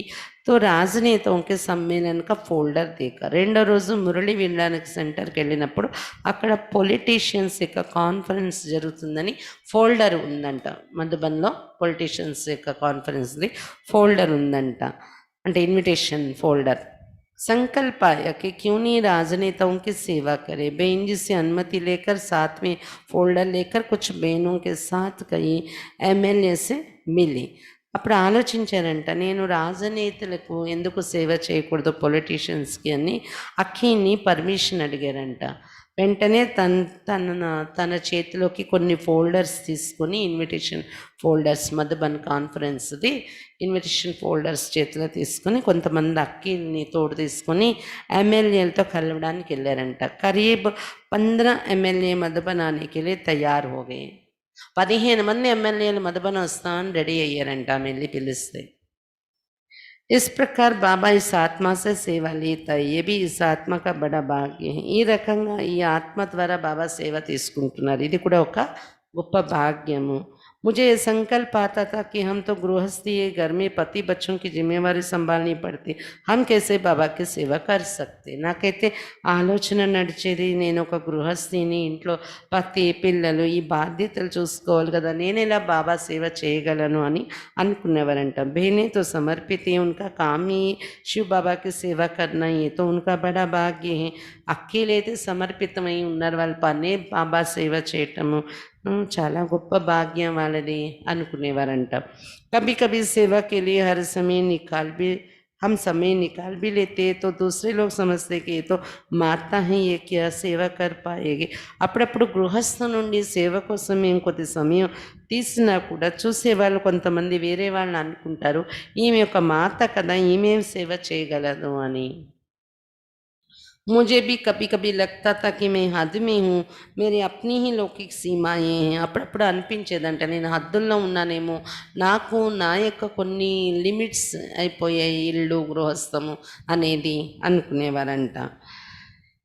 Speaker 1: तो రాజనేతోं के సమ్మేళన్ కా ఫోల్డర్ देखा. రెండో రోజు మురళి వినడానికి సెంటర్కి వెళ్ళినప్పుడు అక్కడ పొలిటీషియన్స్ యొక్క కాన్ఫరెన్స్ జరుగుతుందని ఫోల్డర్ ఉందంట. మధుబన్లో పొలిటీషియన్స్ యొక్క కాన్ఫరెన్స్ది ఫోల్డర్ ఉందంట, అంటే ఇన్విటేషన్ ఫోల్డర్. संकल्प आया कि क्यों नहीं राजनेताओं की सेवा करे. बहन जी से अनुमति लेकर साथ में फोल्डर लेकर कुछ बहनों के साथ कई एमएलए से मिली. అప్పుడు ఆలోచించారంట, నేను రాజనేతలకు ఎందుకు సేవ చేయకూడదు పొలిటీషియన్స్కి అని అక్కీని పర్మిషన్ అడిగారంట. వెంటనే తన చేతిలోకి కొన్ని ఫోల్డర్స్ తీసుకొని, ఇన్విటేషన్ ఫోల్డర్స్, మధుబన్ కాన్ఫరెన్స్ది ఇన్విటేషన్ ఫోల్డర్స్ చేతిలో తీసుకొని కొంతమంది అక్కీల్ని తోడు తీసుకొని ఎమ్మెల్యేలతో కలవడానికి వెళ్ళారంట. కరీబ్ 15 ఎమ్మెల్యే మధుబన్ ఆనేకి లియే తయారు హో గయే. 15 మంది ఎమ్మెల్యేలు మధుబన్ వస్తామని రెడీ అయ్యారంట ఆమె వెళ్ళి పిలిస్తే. इस प्रकार बाबा इस आत्मा से सेवा लेता है, ये भी इस आत्मा का बड़ा भाग्य है. ఈ రకంగా ఈ ఆత్మ ద్వారా బాబా సేవ తీసుకుంటున్నారు, ఇది కూడా ఒక గొప్ప భాగ్యము. मुझे ये संकल्प आता था कि हम तो गृहस्थी है, घर में पति बच्चों की जिम्मेवारी संभालनी पड़ती, हम कैसे बाबा की సేవ कर सकते. నాకైతే ఆలోచన నడిచేది, నేను ఒక గృహస్థిని, ఇంట్లో పతి పిల్లలు ఈ బాధ్యతలు చూసుకోవాలి కదా, నేను ఎలా బాబా సేవ చేయగలను అని అనుకునేవారంట. बहने तो समर्पित है, उनका काम ही शिव बाबा की सेवा करना, ये तो उनका बड़ा भाग्य है. అక్కీలైతే సమర్పితమై ఉన్నారు, వాళ్ళ పనే బాబా సేవ చేయటము చాలా గొప్ప భాగ్యం వాళ్ళది అనుకునేవారంట. कभी कभी सेवा के लिए हर समय हम समय निकाल भी लेते तो दूसरे लोग समझते कि ये तो माता हैं, ये क्या सेवा कर पाएगी. అప్పుడప్పుడు గృహస్థ నుండి సేవ కోసం మేము కొద్ది సమయం తీసినా కూడా చూసేవాళ్ళు కొంతమంది వేరే వాళ్ళు అనుకుంటారు, ఈమె ఒక మాత కదా, ఈమె సేవ చేయగలదు అని. मुझे भी कभी कभी लगता था कि मैं हद में हूँ, मेरी अपनी ही लौकिक सीमाएँ हैं. అప్పుడప్పుడు అనిపించేదంట నేను హద్దుల్లో ఉన్నానేమో, నాకు నా యొక్క కొన్ని లిమిట్స్ అయిపోయాయి, ఇల్లు గృహస్థము అనేది అనుకునేవారంట.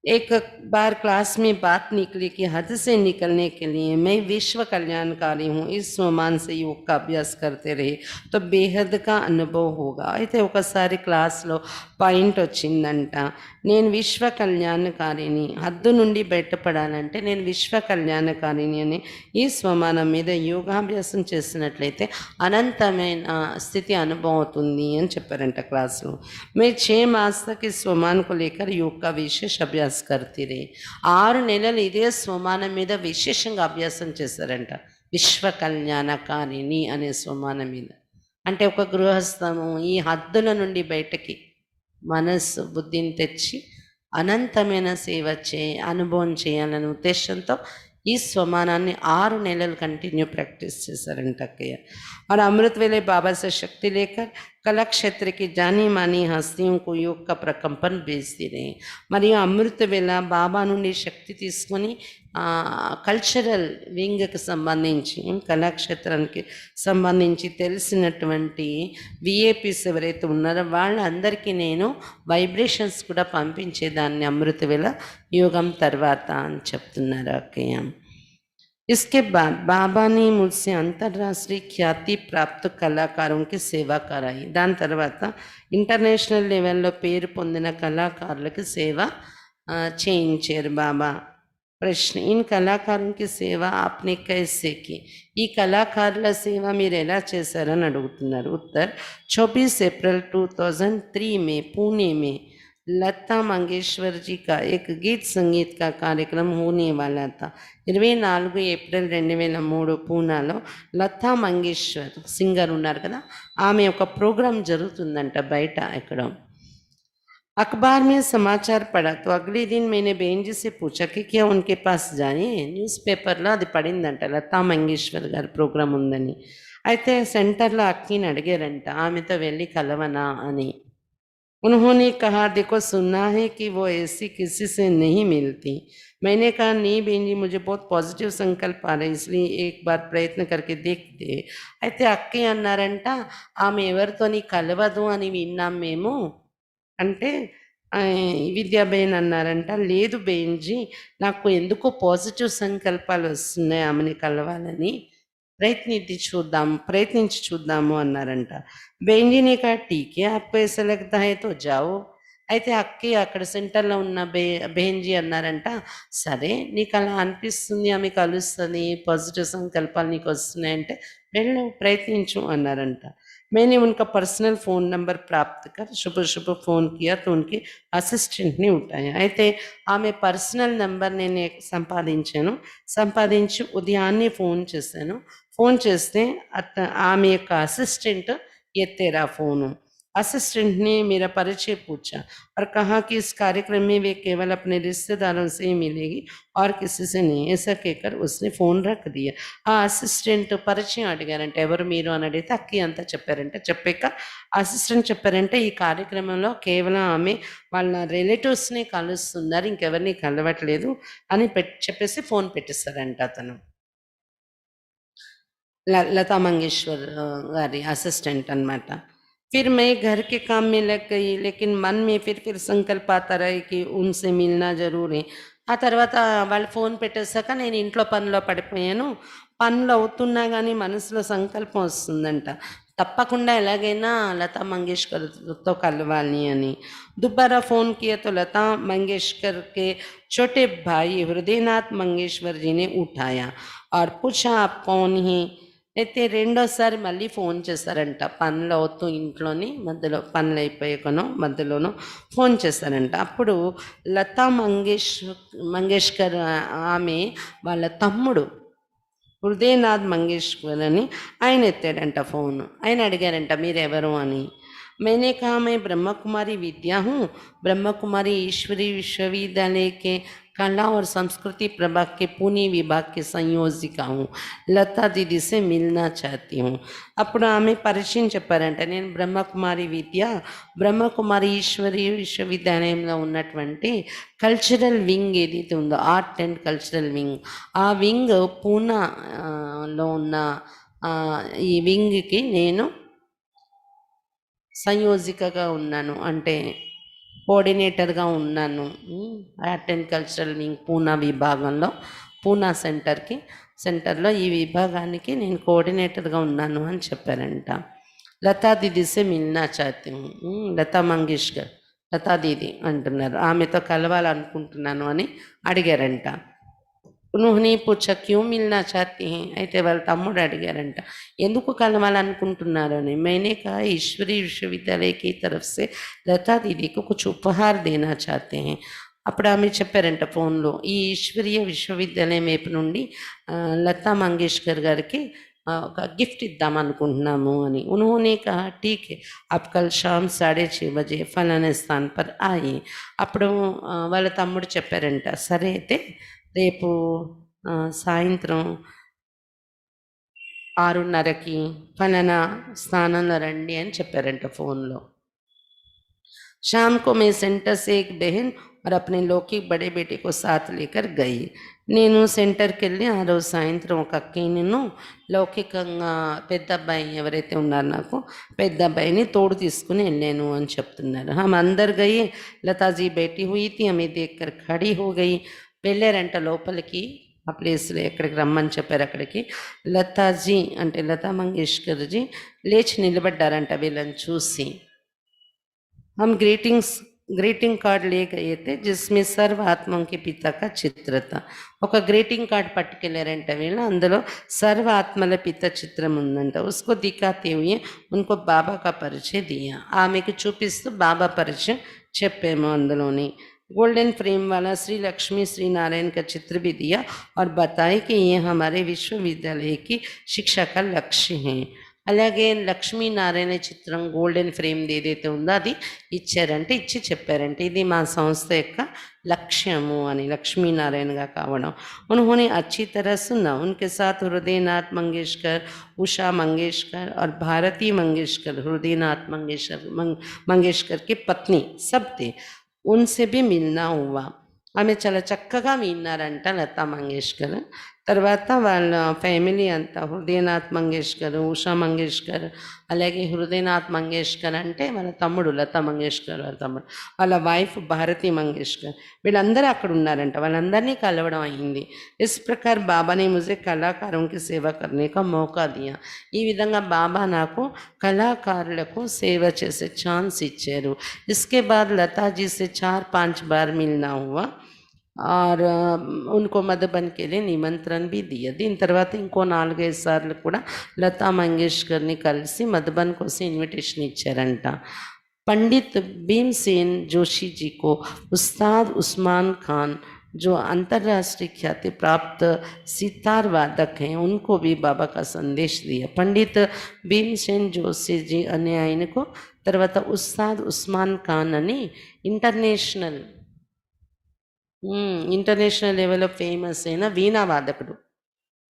Speaker 1: एक बार क्लास में बात निकली कि हद से निकलने के लिए मैं विश्व कल्याणकारी हूँ, इस स्वमान से योग का अभ्यास करते रहे तो बेहद का अनुभव होगा. అయితే ఒకసారి క్లాస్లో పాయింట్ వచ్చిందంట, నేను విశ్వ కళ్యాణకారిని, హద్దు నుండి బయటపడాలంటే నేను విశ్వ కళ్యాణకారిని అని ఈ స్వమానం మీద యోగాభ్యాసం చేసినట్లయితే అనంతమైన స్థితి అనుభవం అవుతుంది అని చెప్పారంట క్లాస్లో. मैं 6 मास तक इस स्वमान को लेकर योग का विशेष अभ्यास करती रही. 6 నెలలు ఇదే స్వమానం మీద విశేషంగా అభ్యాసం చేశారంట, విశ్వ కళ్యాణకారిణి అనే స్వమానం మీద. అంటే ఒక గృహస్థము ఈ హద్దుల నుండి బయటకి మనస్సు బుద్ధిని తెచ్చి అనంతమైన సేవ అనుభవం చేయాలనే ఉద్దేశంతో ఈ స్వమానాన్ని 6 నెలలు కంటిన్యూ ప్రాక్టీస్ చేశారంట అక్కయ్య. और अमृत वेले बाबा से शक्ति लेकर कला क्षेत्र की जानी मानी हस्तियों को योग का प्रकंपन भेजती रहे. మరియు అమృత వేళ బాబా నుండి శక్తి తీసుకొని కల్చరల్ వింగ్కి సంబంధించి, కళాక్షేత్రానికి సంబంధించి తెలిసినటువంటి విఏపీస్ ఎవరైతే ఉన్నారో వాళ్ళందరికీ నేను వైబ్రేషన్స్ కూడా పంపించేదాన్ని అమృత వేళ యోగం తర్వాత అని చెప్తున్నారు అక్కయ్య. इसके बाद बाबा ने मुझसे अंतर्राष्ट्रीय ख्याति प्राप्त కళాకారుల की సేవ कराई దాని తర్వాత ఇంటర్నేషనల్ లెవెల్లో పేరు పొందిన కళాకారులకి సేవ చేయించారు బాబా ప్రశ్న इन కళాకారుల की సేవ आपने कैसे की ఈ కళాకారుల సేవ మీరు ఎలా చేశారని అడుగుతున్నారు ఉత్తర్ 24 अप्रैल 2003 में पुणे में लता मंगेशकर जी का एक गीत संगीत का कार्यक्रम होने वाला था 24 ఏప్రిల్ 2003 పూనాలో లతా మంగేశ్వర్ సింగర్ ఉన్నారు కదా ఆమె ఒక ప్రోగ్రాం జరుగుతుందంట బయట ఎక్కడ अखबार में समाचार पढ़ा तो अगले दिन मैंने बहन जी से पूछा कि क्या उनके पास जाए న్యూస్ పేపర్లో అది పడిందంట లతా మంగేశ్వర్ గారి ప్రోగ్రాం ఉందని అయితే సెంటర్లో అక్కిని అడిగారంట ఆమెతో వెళ్ళి కలవనా అని उन्होंने कहा देखो सुना है कि वो ऐसी किसी से नहीं मिलती मैंने कहा नहीं बहन जी मुझे बहुत पॉजिटिव संकल्प आ रहा है इसलिए एक बार प्रयत्न करके देखते అయితే అక్కే అన్నారంట ఆమె ఎవరితోని కలవదు అని విన్నాం మేము అంటే విద్యాబేన్ అన్నారంట లేదు బేన్జీ నాకు ఎందుకో పాజిటివ్ సంకల్పాలు వస్తున్నాయి ఆమెని కలవాలని ప్రయత్నించి చూద్దాము అన్నారంట బేంజీని కా టీకే ఆప్కో ऐसा लगता है तो जाओ అయితే అక్కి అక్కడ సెంటర్లో ఉన్న బెహెన్జీ అన్నారంట సరే నీకు అలా అనిపిస్తుంది ఆమె కలుస్తుంది పాజిటివ్ సంకల్పాలు నీకు వస్తున్నాయి అంటే వెళ్ళు ప్రయత్నించు అన్నారంట मैंने उनका पर्सनल फ़ोन नंबर प्राप्त कर सुबह सुबह फ़ोन किया तो उनके అసిస్టెంట్ ని ఉటాయా అయితే ఆమె పర్సనల్ నెంబర్ నేను సంపాదించి ఉదయాన్నే ఫోన్ చేశాను ఫోన్ చేస్తే ఆమె యొక్క అసిస్టెంట్ ఎత్తేరా ఫోను असिस्टेंट ने मेरा परिचय पूछा और कहा कि इस कार्यक्रम में वे केवल अपने रिश्तेदारों से ही मिलेगी और किसी से नहीं ऐसा कहकर उसने फ़ोन रख दिया ఆ అసిస్టెంట్ పరిచయం అడిగారంటే ఎవరు మీరు అని అడిగితే అక్కి అంతా చెప్పారంటే చెప్పాక అసిస్టెంట్ చెప్పారంటే ఈ కార్యక్రమంలో కేవలం ఆమె వాళ్ళ రిలేటివ్స్ని కలుస్తున్నారు ఇంకెవరిని కలవట్లేదు అని చెప్పేసి ఫోన్ పెట్టిస్తారంట అతను లతా మంగేశ్వర్ గారి అసిస్టెంట్ అన్నమాట फिर मैं घर के काम में लग गई लेकिन मन में फिर संकल्प आता रहे कि उनसे मिलना जरूर है ఆ తర్వాత వాళ్ళు ఫోన్ పెట్టేశాక నేను ఇంట్లో పనిలో పడిపోయాను పనులు అవుతున్నా కానీ మనసులో సంకల్పం వస్తుందంట తప్పకుండా ఎలాగైనా లతా మంగేష్కర్తో కలవాలి అని दोबारा फ़ोन किया तो लता मंगेशकर के छोटे भाई हृदयनाथ मंगेश्वर जी ने उठाया और पूछा आप कौन हैं అయితే రెండోసారి మళ్ళీ ఫోన్ చేశారంట పనులు అవుతూ ఇంట్లోని మధ్యలో పనులు అయిపోయాకనో మధ్యలోనో ఫోన్ చేశారంట అప్పుడు లతా మంగేష్కర్ ఆమె వాళ్ళ తమ్ముడు హృదయనాథ్ మంగేష్కర్ అని ఆయన ఎత్తాడంట ఫోను ఆయన అడిగారంట మీరెవరు అని मैंने कहा मैं ब्रह्म कुमारी विद्या हूँ ब्रह्म कुमारी ईश्वरी विश्वविद्यालय के कला और संस्कृति प्रभाग के पुणे विभाग के संयोजिका हूँ लता दीदी से मिलना चाहती हूँ అప్పుడు ఆమె పరిచయం చెప్పారంట నేను బ్రహ్మకుమారి విద్య బ్రహ్మకుమారి ఈశ్వరి విశ్వవిద్యాలయంలో ఉన్నటువంటి కల్చరల్ వింగ్ ఏదైతే ఉందో ఆర్ట్ అండ్ కల్చరల్ వింగ్ ఆ వింగ్ పూనాలో ఉన్న ఈ వింగ్కి నేను సంయోజికగా ఉన్నాను అంటే కోఆర్డినేటర్గా ఉన్నాను art and cultural wing Poona విభాగంలో పూనా సెంటర్లో ఈ విభాగానికి నేను కోఆర్డినేటర్గా ఉన్నాను అని చెప్పారంట లతా దీదీసే మిల్నా చాహతీ హూ లతా మంగేష్కర్ లతా దీది అంటున్నారు ఆమెతో కలవాలనుకుంటున్నాను అని అడిగారంట उन्होंने पूछा क्यों मिलना चाहती हैं అయితే వాళ్ళ తమ్ముడు అడిగారంట ఎందుకు కలవాలనుకుంటున్నారు అని मैंने कहा ईश्वरी विश्वविद्यालय की तरफ से लता दीदी को कुछ उपहार देना चाहते हैं అప్పుడు ఆమె చెప్పారంట ఫోన్లో ఈ ఈశ్వరీయ విశ్వవిద్యాలయం వైపు నుండి లతా మంగేష్కర్ గారికి ఒక గిఫ్ట్ ఇద్దాం అనుకుంటున్నాము అని उन्होंने कहा ठीक है आप कल शाम 6:30 बजे फलाने स्थान पर आइए అప్పుడు వాళ్ళ తమ్ముడు చెప్పారంట సరే అయితే రేపు సాయంత్రం 6:30కి ఫలానా స్థానంలో రండి అని చెప్పారంట ఫోన్లో शाम को मैं सेंटर से एक बहन और अपने लौकिक बड़े बेटे को साथ लेकर गई నేను సెంటర్కి వెళ్ళి ఆ రోజు సాయంత్రం ఒక అక్కయ్యను లౌకికంగా పెద్ద అబ్బాయి ఎవరైతే ఉన్నారో నాకు పెద్ద అబ్బాయిని తోడు తీసుకుని వెళ్ళాను అని చెప్తున్నారు हम अंदर गए लता जी बैठी हुई थी हमें देखकर खड़ी हो गई వెళ్ళారంట లోపలికి ఆ ప్లేస్లో ఎక్కడికి రమ్మని చెప్పారు అక్కడికి. లతాజీ అంటే లతా మంగేష్కర్ జీ లేచి నిలబడ్డారంట వీళ్ళని చూసి. हम గ్రీటింగ్ కార్డ్ ले गए थे जिसमें सर्व आत्माओं के पिता का चित्र था. ఒక గ్రీటింగ్ కార్డ్ పట్టుకెళ్ళారంట వీళ్ళు, అందులో సర్వ ఆత్మల పిత చిత్రం ఉందంట. ఉస్కో దిఖాతే హుయే ఉన్కో బాబా కా పరిచయ దియా, ఆమెకు చూపిస్తూ బాబా పరిచయం చెప్పాము అందులోని. गोल्डन फ्रेम वाला श्री लक्ष्मी श्री नारायण का चित्र भी दिया और बताए कि ये हमारे विश्वविद्यालय की शिक्षा का लक्ष्य है. అలాగే లక్ష్మీనారాయణ చిత్రం గోల్డెన్ ఫ్రేమ్ ఏదైతే ఉందో అది ఇచ్చారంటే, ఇచ్చి చెప్పారంటే ఇది మా సంస్థ యొక్క లక్ష్యము అని, లక్ష్మీనారాయణగా కావడం. उन्होंने अच्छी तरह सुना. उनके साथ हृदयनाथ मंगेशकर, उषा मंगेशकर और भारती मंगेशकर, हृदयनाथ मंगेशकर की पत्नी सब थे. उनसे भी मिलना हुआ. ఆమె చాలా చక్కగా విన్నారంట లతా మంగేష్కర్. తర్వాత వాళ్ళ ఫ్యామిలీ అంతా హృదయనాథ్ మంగేష్కర్, ఉషా మంగేష్కర్, అలాగే హృదయనాథ్ మంగేష్కర్ అంటే వాళ్ళ తమ్ముడు, లతా మంగేష్కర్ వాళ్ళ తమ్ముడు, వాళ్ళ వైఫ్ భారతి మంగేష్కర్, వీళ్ళందరూ అక్కడ ఉన్నారంట. వాళ్ళందరినీ కలవడం అయింది. ఇస్ ప్రకార్ బాబానే ముజే కళాకారుకి సేవ కర్నే కా మౌకా దియా. ఈ విధంగా బాబా నాకు కళాకారులకు సేవ చేసే ఛాన్స్ ఇచ్చారు. ఇస్కే బాద్ లతాజీ సే 4-5 బార్ మిల్నా హువా और उनको मधुबन के लिए निमंत्रण भी दिया. దీని తర్వాత ఇంకో 4-5 సార్లు కూడా లతా మంగేష్కర్ని కలిసి మధుబన్ కోసం ఇన్విటేషన్ ఇచ్చారంట. पंडित भीमसेन जोशी जी को उस्ताद उस्मान खान जो अंतर्राष्ट्रीय ख्याति प्राप्त सितार वादक हैं उनको भी बाबा का संदेश दिया. पंडित भीमसेन जोशी जी అనే ఆయనకు, తర్వాత ఉస్తాద్ ఉస్మాన్ ఖాన్ అని ఇంటర్నేషనల్ లెవెల్లో ఫేమస్ అయిన వీణా వాదకుడు,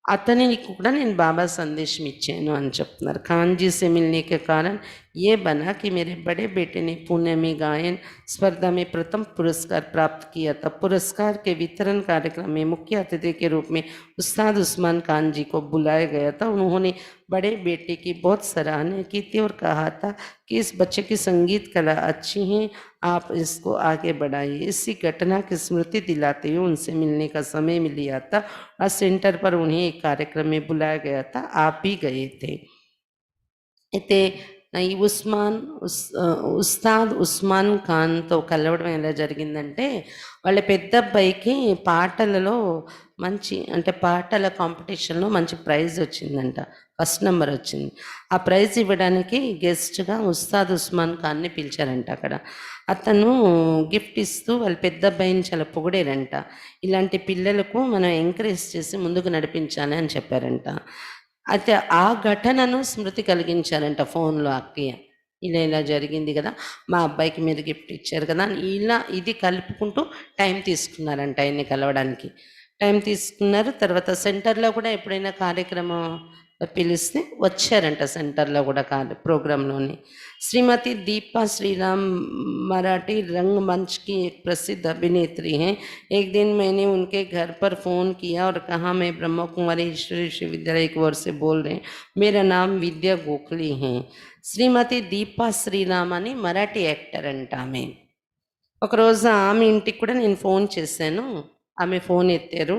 Speaker 1: అతనికి కూడా నేను బాబా సందేశం ఇచ్చాను అని చెప్తున్నారు. ఖాన్జీ से मिलने के कारण ये बना कि मेरे बड़े बेटे ने पुणे में गायन स्पर्धा में प्रथम पुरस्कार प्राप्त किया था. पुरस्कार के वितरण कार्यक्रम में मुख्य अतिथि के रूप में उस्ताद उस्मान खान जी को बुलाया गया था. उन्होंने बड़े बेटे की बहुत सराहना की थी और कहा था कि इस बच्चे की संगीत कला अच्छी है, आप इसको आगे बढ़ाइए. इसी घटना की स्मृति दिलाते हुए उनसे मिलने का समय मिल लिया था और सेंटर पर उन्हें एक कार्यक्रम में बुलाया गया था. आप भी गए थे. అయితే ఈ ఉస్తాద్ ఉస్మాన్ ఖాన్తో కలవడం ఎలా జరిగిందంటే, వాళ్ళ పెద్ద అబ్బాయికి పాటలలో మంచి, అంటే పాటల కాంపిటీషన్లో మంచి ప్రైజ్ వచ్చిందంట, ఫస్ట్ నెంబర్ వచ్చింది. ఆ ప్రైజ్ ఇవ్వడానికి గెస్ట్గా ఉస్తాద్ ఉస్మాన్ ఖాన్ని పిలిచారంట అక్కడ. అతను గిఫ్ట్ ఇస్తూ వాళ్ళ పెద్ద అబ్బాయిని చాలా పొగిడారంట. ఇలాంటి పిల్లలకు మనం ఎంకరేజ్ చేసి ముందుకు నడిపించాలి అని చెప్పారంట. అయితే ఆ ఘటనను స్మృతి కలిగించారంట ఫోన్లో అక్కయ్య. ఇలా ఇలా జరిగింది కదా, మా అబ్బాయికి మీరు గిఫ్ట్ ఇచ్చారు కదా అని ఇలా ఇది కలుపుకుంటూ టైం తీసుకున్నారంట ఆయన్ని కలవడానికి. టైం తీసుకున్నారు. తర్వాత సెంటర్లో కూడా ఎప్పుడైనా కార్యక్రమం పిలిస్తే వచ్చారంట సెంటర్లో కూడా ప్రోగ్రాంలోని. श्रीमती दीपा श्रीराम मराठी रंगमंच की एक प्रसिद्ध अभिनेत्री हैं. एक दिन मैंने उनके घर पर फ़ोन किया और कहा, मैं ब्रह्मा कुमारी ईश्वरी विश्वविद्यालय की ओर से बोल रहे हैं, मेरा नाम विद्या गोखली है. శ్రీమతి దీపా శ్రీరామ్ అని మరాఠీ యాక్టర్ అంట ఆమె. ఒకరోజు ఆమె ఇంటికి కూడా నేను ఫోన్ చేశాను. ఆమె ఫోన్ ఎత్తారు.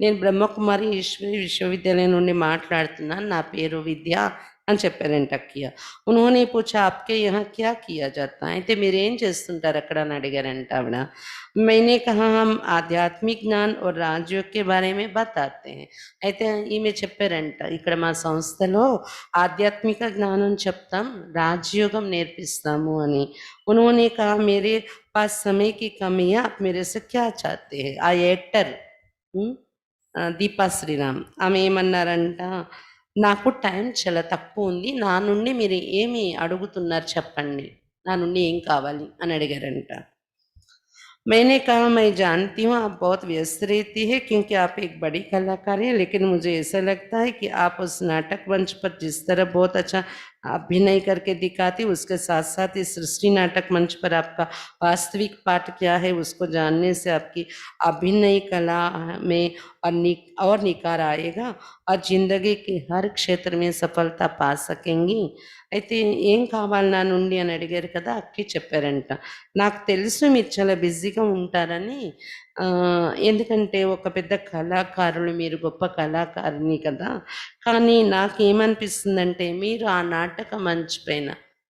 Speaker 1: నేను బ్రహ్మకుమారి ఈశ్వరి విశ్వవిద్యాలయం నుండి మాట్లాడుతున్నాను, నా పేరు విద్య అని చెప్పారంట అక్కయ్య. उन्होंने पूछा आपके यहाँ क्या किया जाता है, అయితే మీరేం చేస్తుంటారు అక్కడ అని అడిగారంట ఆవిడ. मैंने कहा हम आध्यात्मिक ज्ञान और राजयोग के बारे में बताते हैं. అయితే ఈమె చెప్పారంట, ఇక్కడ మా సంస్థలో ఆధ్యాత్మిక జ్ఞానం చెప్తాం, రాజయోగం నేర్పిస్తాము అని. उन्होंने कहा मेरे पास समय की कमी है, आप मेरे से क्या चाहते हैं. ఆ యాక్టర్ దీపా శ్రీరామ్ ఆమె ఏమన్నారంట, నాకు టైం చాలా తక్కువ ఉంది, నా నుండి మీరు ఏమి అడుగుతున్నారు చెప్పండి, నా నుండి ఏం కావాలి అని అడిగారంట. मैंने कहा मैं जानती हूँ आप बहुत व्यस्त रहती है क्योंकि आप एक बड़ी कलाकार हैं, लेकिन मुझे ऐसा लगता है कि आप उस नाटक मंच पर जिस तरह बहुत अच्छा अभिनय करके दिखाती, उसके साथ साथ इस सृष्टि नाटक मंच पर आपका वास्तविक पाठ क्या है उसको जानने से आपकी अभिनय कला में और निखार आएगा और जिंदगी के हर क्षेत्र में सफलता पा सकेंगी. అయితే ఏం కావాలి నా నుండి అని అడిగారు కదా, అక్కి చెప్పారంట, నాకు తెలుసు మీరు చాలా బిజీగా ఉంటారని, ఎందుకంటే ఒక పెద్ద కళాకారులు, మీరు గొప్ప కళాకారిణి కదా! కానీ నాకేమనిపిస్తుందంటే మీరు ఆ నాటక మంచ్ పైన,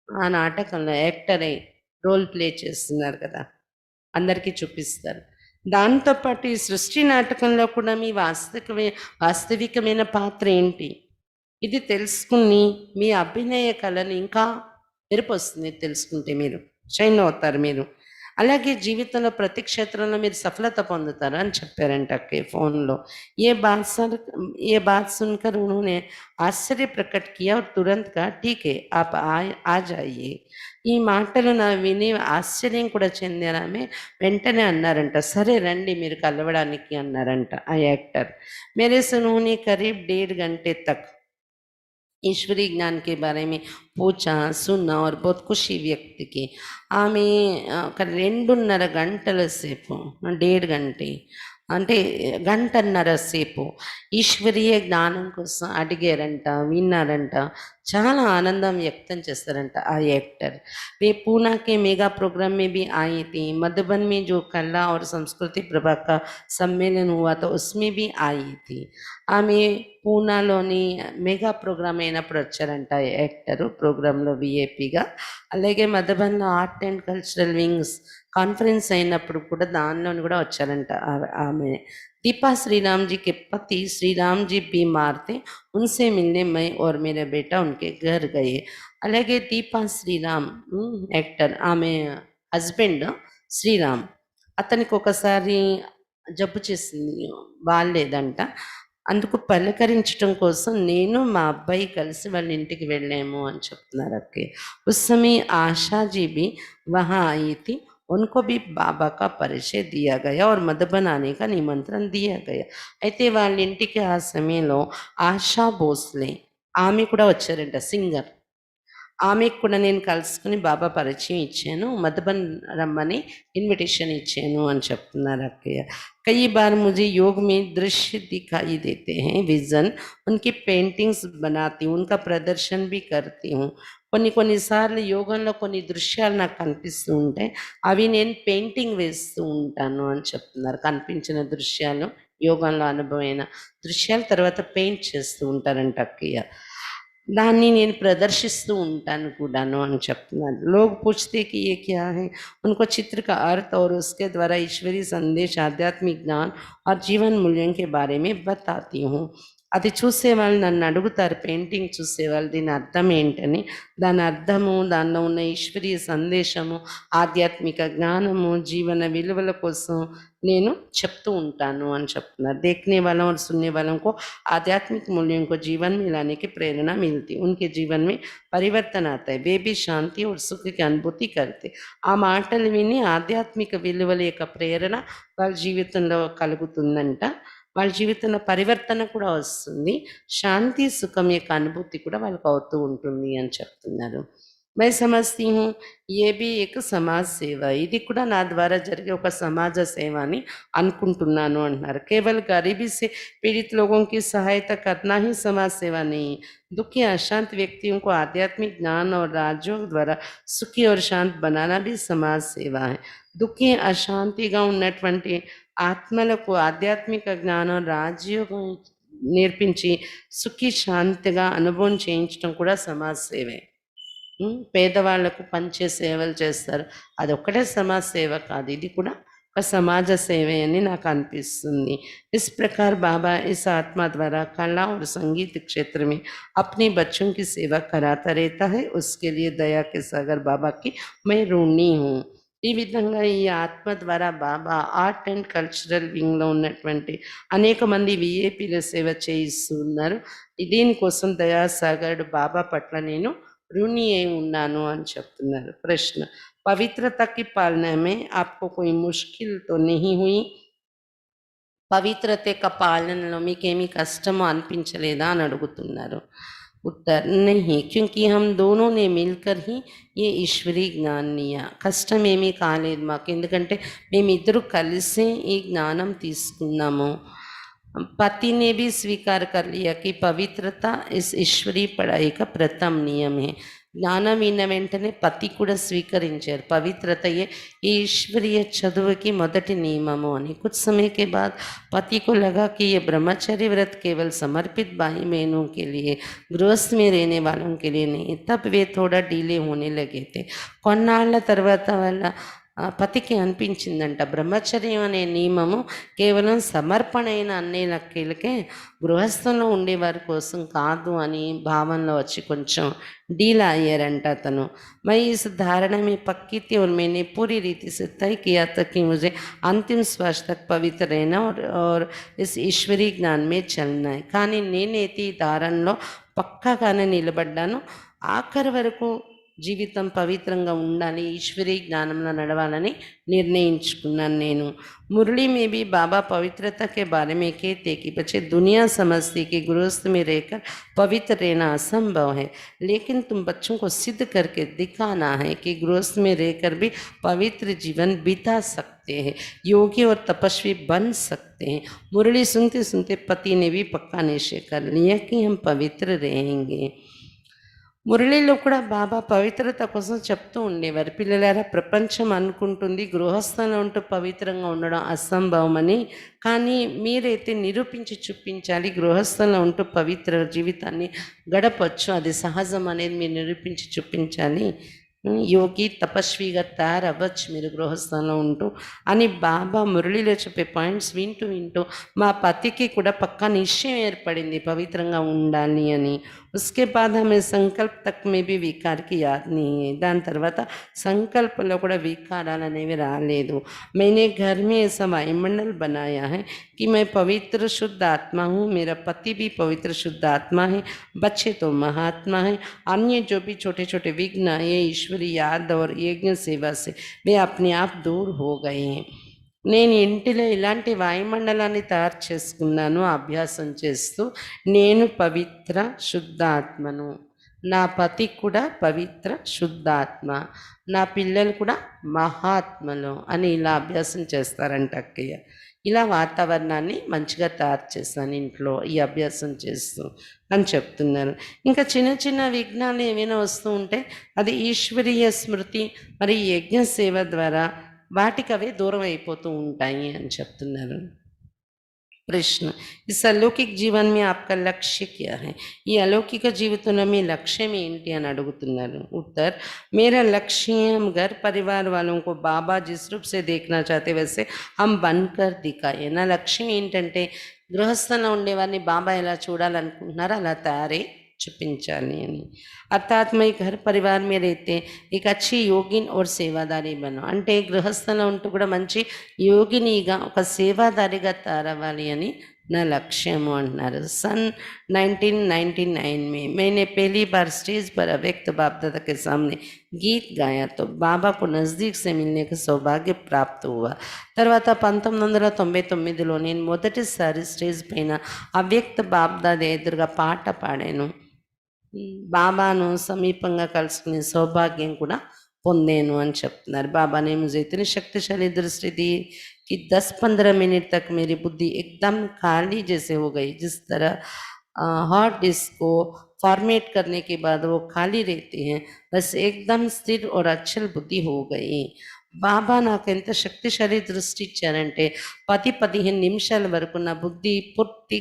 Speaker 1: ఆ నాటకంలో యాక్టరై రోల్ ప్లే చేస్తున్నారు కదా! అందరికీ చూపిస్తారు. దాంతో పాటు ఈ సృష్టి నాటకంలో కూడా మీ వాస్తవికమైన పాత్ర ఏంటి? ఇది తెలుసుకుని మీ అభినయ కళని ఇంకా మెరుపొస్తుంది తెలుసుకుంటే మీరు. షైన్ అవుతారు మీరు. అలాగే జీవితంలో ప్రతి క్షేత్రంలో మీరు సఫలత పొందుతారు అని చెప్పారంట फ़ोन लो। ये बात सर ये बात सुनकर उन्होंने आश्चर्य प्रकट किया और तुरंत कहा, "ठीक है, आप आ जाइए." ఈ మాటలు విని ఆశ్చర్యం కూడా చెందారామె. వెంటనే అన్నారంట, "సరే రండి మీరు కలవడానికి" అన్నారంట ఆ యాక్టర్. मेरे से उन्होंने करीब 1.5 घंटे तक ईश्वरीय ज्ञान के बारे में पूछा, सुना और बहुत खुशी व्यक्त की। ఆమె ఒక 2:30 గంటల సేపు, 1.5 గంటే అంటే గంటన్నర సేపు ఈశ్వరీయ జ్ఞానం కోసం అడిగారంట, విన్నారంట. చాలా ఆనందం వ్యక్తం చేస్తారంట ఆ యాక్టర్. वे पूना के मेगा प्रोग्राम में भी आई थी। मधुबन में जो कला और संस्कृति प्रभा का सम्मेलन हुआ था उसमें भी आई थी। ఆమె పూనాలోని మెగా ప్రోగ్రామ్ అయినప్పుడు వచ్చారంట యాక్టరు ప్రోగ్రాంలో విఐపిగా. అలాగే మధుబన్‌లో art and cultural wings conference అయినప్పుడు కూడా దానిలోని కూడా వచ్చారంట ఆమె. दीपा श्री राम जी के पति श्री राम जी बीमार थे, उनसे मिलने मैं और मेरा बेटा उनके घर गए। అలాగే దీపా శ్రీరామ్ యాక్టర్, ఆమె హస్బెండ్ శ్రీరామ్, అతనికి ఒకసారి జబ్బు చేసింది, బాలేదంట. అందుకు పలకరించటం కోసం నేను మా అబ్బాయి కలిసి వాళ్ళ ఇంటికి వెళ్ళాము అని చెప్తున్నారు అక్కయ్య. ఉస్ समय आशा जी भी वहाँ आई थी, उनको भी बाबा का परिचय दिया गया और मधुबन आने का निमंत्रण दिया गया. అయితే వాళ్ళ ఇంటికి ఆ సమయంలో ఆశా భోస్లే ఆమె కూడా వచ్చారంట, సింగర్. ఆమెకు కూడా నేను కలుసుకొని బాబా పరిచయం ఇచ్చాను, మధుబన్ రమ్మని ఇన్విటేషన్ ఇచ్చాను అని చెప్తున్నారు అక్కయ్య. कई बार मुझे योग में दृश्य दिखाई देते हैं, विज़न, उनकी पेंटिंग्स बनाती हूँ, उनका प्रदर्शन भी करती हूँ. కొన్నిసార్లు యోగంలో కొన్ని దృశ్యాలు నాకు కనిపిస్తూ ఉంటాయి, అవి నేను పెయింటింగ్ వేస్తూ ఉంటాను అని చెప్తున్నారు. కనిపించిన దృశ్యాలు, యోగంలో అనుభవమైన దృశ్యాలు తర్వాత పెయింట్ చేస్తూ ఉంటారంట అక్కయ్య. దాన్ని నేను ప్రదర్శిస్తూ ఉంటాను కూడాను అని చెప్తున్నారు. लोग पूछते कि ये क्या है? उनको चित्र का अर्थ और उसके द्वारा ईश्वरीय संदेश, आध्यात्मिक ज्ञान और जीवन मूल्यों के बारे में बताती हूँ. అది చూసేవాళ్ళు నన్ను అడుగుతారు, పెయింటింగ్ చూసేవాళ్ళు దీని అర్థం ఏంటని. దాని అర్థము, దానిలో ఉన్న ఈశ్వరీయ సందేశము, ఆధ్యాత్మిక జ్ఞానము, జీవన విలువల కోసం నేను చెప్తూ ఉంటాను అని చెప్తున్నారు. देखने वालों और सुनने वालों को आध्यात्मिक मूल्यों को जीवन में लाने की प्रेरणा मिलती, उनके जीवन में परिवर्तन आता है, वे भी शांति और सुख की अनुभूति करते. ఆ మాటలు విని ఆధ్యాత్మిక విలువల యొక్క ప్రేరణ వాళ్ళ జీవితంలో కలుగుతుందంట. వాళ్ళ జీవితంలో పరివర్తన కూడా వస్తుంది. శాంతి, సుఖం యొక్క అనుభూతి కూడా వాళ్ళకి అవుతూ ఉంటుంది అని చెప్తున్నారు. मैं समझती हूँ ये भी एक समाज సేవ, ఇది కూడా నా ద్వారా జరిగే ఒక సమాజ సేవ అని అనుకుంటున్నాను అంటున్నారు. केवल गरीबी से पीड़ित लोगों की सहायता करना ही समाज सेवा नहीं, दुखी अशांत व्यक्तियों को आध्यात्मिक ज्ञान और राजयोग द्वारा सुखी और शांत बनाना भी समाज सेवा है. దుఃఖి అశాంతిగా ఉన్నటువంటి ఆత్మలకు ఆధ్యాత్మిక జ్ఞానం, రాజయోగం నేర్పించి సుఖి శాంతిగా అనుభవం చేయించడం కూడా సమాజ సేవే. పేదవాళ్లకు పంచే సేవలు చేస్తారు, అదొక్కటే సమాజ సేవ కాదు, ఇది కూడా ఒక సమాజ సేవే అని నాకు అనిపిస్తుంది. इस प्रकार बाबा इस आत्मा द्वारा कला और संगीत क्षेत्र में अपने बच्चों की सेवा कराता रहता है. उसके लिए दया के सागर बाबा की मैं ऋणी हूँ. ఈ విధంగా ఈ ఆత్మ ద్వారా బాబా ఆర్ట్ అండ్ కల్చరల్ వింగ్లో ఉన్నటువంటి అనేక మంది విఐపీల సేవ చేయిస్తూ ఉన్నారు. దీనికోసం దయాసాగరుడు బాబా పట్ల నేను ऋणी అయి ఉన్నాను అని చెప్తున్నారు. ప్రశ్న, पवित्रता की पालना में आपको कोई मुश्किल तो नहीं हुई? పవిత్రత యొక్క పాలనలో మీకేమీ కష్టమో అనిపించలేదా అని అడుగుతున్నారు. उत्तर, नहीं, क्योंकि हम दोनों ने मिलकर ही ये ఈశ్వరీ జ్ఞాన్ लिया. కష్టమేమీ కాలేదు మాకు, ఎందుకంటే మేమిద్దరూ కలిసే ఈ జ్ఞానం తీసుకున్నాము. पति ने भी स्वीकार कर लिया कि पवित्रता इस ईश्वरीय पढ़ाई का प्रथम नियम है. జ్ఞానం విన్న వెంటనే పతి కూడా స్వీకరించారు. పవిత్రతయే ఈ ईश्वरीय చదువుకి మొదటి నియమము అని. कुछ समय के बाद पति को लगा कि ये ब्रह्मचर्य व्रत केवल समर्पित भाई बहनों के लिए, गृहस्थ में रहने वालों के लिए नहीं, तब वे थोड़ा ढीले होने लगे थे. కొన్నాళ్ళ తర్వాత వాళ్ళ పతికి అనిపించిందంట, బ్రహ్మచర్యం అనే నియమము కేవలం సమర్పణైన అన్నేలకే, గృహస్థంలో ఉండేవారి కోసం కాదు అని భావనలో వచ్చి కొంచెం डीला अय्यरंट तनु. मैं इस धारणा में पक्की थी और मैंने पूरी रीति से तय किया था कि मुझे अंतिम श्वास तक पवित्र रहना और इस ईश्वरीय ज्ञान में चलना है. కానీ నేనైతే ఈ ధారణలో పక్కాగానే నిలబడ్డాను. ఆఖరి వరకు జీవితం పవిత్రంగా ఉండాలి, ఈశ్వరీ జ్ఞానంలో నడవాలని నిర్ణయించుకున్నాను నేను. मुरली में भी बाबा पवित्रता के बारे में कहते कि बच्चे दुनिया समझती कि गृहस्थ में रहकर पवित्र रहना असंभव है, लेकिन तुम बच्चों को सिद्ध करके दिखाना है कि गृहस्थ में रहकर भी पवित्र जीवन बिता सकते हैं, योगी और तपस्वी बन सकते हैं. मुरली सुनते सुनते पति ने भी पक्का निश्चय कर लिया कि हम पवित्र रहेंगे. మురళిలో కూడా బాబా పవిత్రత కోసం చెప్తూ ఉండేవారు, పిల్లలారా ప్రపంచం అనుకుంటుంది గృహస్థంలో ఉంటూ పవిత్రంగా ఉండడం అసంభవమని, కానీ మీరైతే నిరూపించి చూపించాలి గృహస్థంలో ఉంటూ పవిత్ర జీవితాన్ని గడపచ్చు, అది సహజం అనేది మీరు నిరూపించి చూపించాలి, యోగి తపస్విగా తయారవ్వచ్చు మీరు గృహస్థంలో ఉంటూ అని బాబా మురళిలో చెప్పే పాయింట్స్ వింటూ వింటూ మా పతికి కూడా పక్కా నిశ్చయం ఏర్పడింది పవిత్రంగా ఉండాలి అని. उसके बाद हमें संकल्प तक में भी विकार की याद नहीं है. దాని తర్వాత సంకల్పంలో కూడా వికారాలు అనేవి రాలేదు. मैंने घर में ऐसा वायुमंडल बनाया है कि मैं पवित्र शुद्ध आत्मा हूँ, मेरा पति भी पवित्र शुद्ध आत्मा है, बच्चे तो महात्मा है, अन्य जो भी छोटे छोटे विघ्न ये ईश्वरी याद और यज्ञ सेवा से वे अपने आप दूर हो गए हैं. నేను ఇంటిలో ఇలాంటి వాయుమండలాన్ని తయారు చేసుకున్నాను అభ్యాసం చేస్తూ. నేను పవిత్ర శుద్ధాత్మను, నా పతి కూడా పవిత్ర శుద్ధాత్మ, నా పిల్లలు కూడా మహాత్మలు అని ఇలా అభ్యాసం చేస్తారంట అక్కయ్య. ఇలా వాతావరణాన్ని మంచిగా తయారు చేస్తాను ఇంట్లో ఈ అభ్యాసం చేస్తూ అని చెప్తున్నారు. ఇంకా చిన్న చిన్న విఘ్నాలు ఏమైనా వస్తూ ఉంటే అది ఈశ్వరీయ స్మృతి మరి యజ్ఞ సేవ ద్వారా వాటికి అవే దూరం అయిపోతూ ఉంటాయి అని చెప్తున్నారు. ప్రశ్న, इस अलौकिक जीवन में आपका लक्ष्य क्या है? ఈ అలౌకిక జీవితంలో మీ లక్ష్యం ఏంటి అని అడుగుతున్నారు. उत्तर, मेरा लक्ष्य है हम घर परिवार वालों को बाबा जिस रूप से देखना चाहते वैसे हम बनकर दिखाए. నా లక్ష్యం ఏంటంటే గృహస్థంలో ఉండేవారిని బాబా ఎలా చూడాలనుకుంటున్నారో అలా తయారై చూపించాలి అని. అర్థాత్ మై घर परिवार में रहते एक अच्छी योगिन और సేవాదారి బను. అంటే గృహస్థంలో ఉంటూ కూడా మంచి యోగినిగా ఒక సేవాదారిగా తయారవ్వాలి అని నా లక్ష్యము అంటున్నారు. सन 1999 में मैंने पहली बार स्टेज पर अव्यक्त बाप दादा के सामने गीत गाया तो बाबा को नज़दीक से मिलने का सौभाग्य प्राप्त हुआ. తర్వాత 1999లో నేను మొదటిసారి స్టేజ్ పైన అవ్యక్త బాప్ దాదా ఎదురుగా పాట పాడాను. బాబాను సమీపంగా కలుసుకునే సౌభాగ్యం కూడా పొందాను అని చెప్తున్నారు. बाबा ने मुझे इतनी शक्तिशाली दृष्टि दी कि 10-15 मिनट तक मेरी बुद्धि एकदम खाली जैसे हो गई, जिस तरह हार्ड डिस्क को फॉर्मेट करने के बाद वो खाली रहते हैं, बस एकदम स्थिर और अचल बुद्धि हो गई. బాబా నాకు ఎంత శక్తిశాలి దృష్టి ఇచ్చారంటే 10-15 నిమిషాల వరకు నా బుద్ధి పూర్తి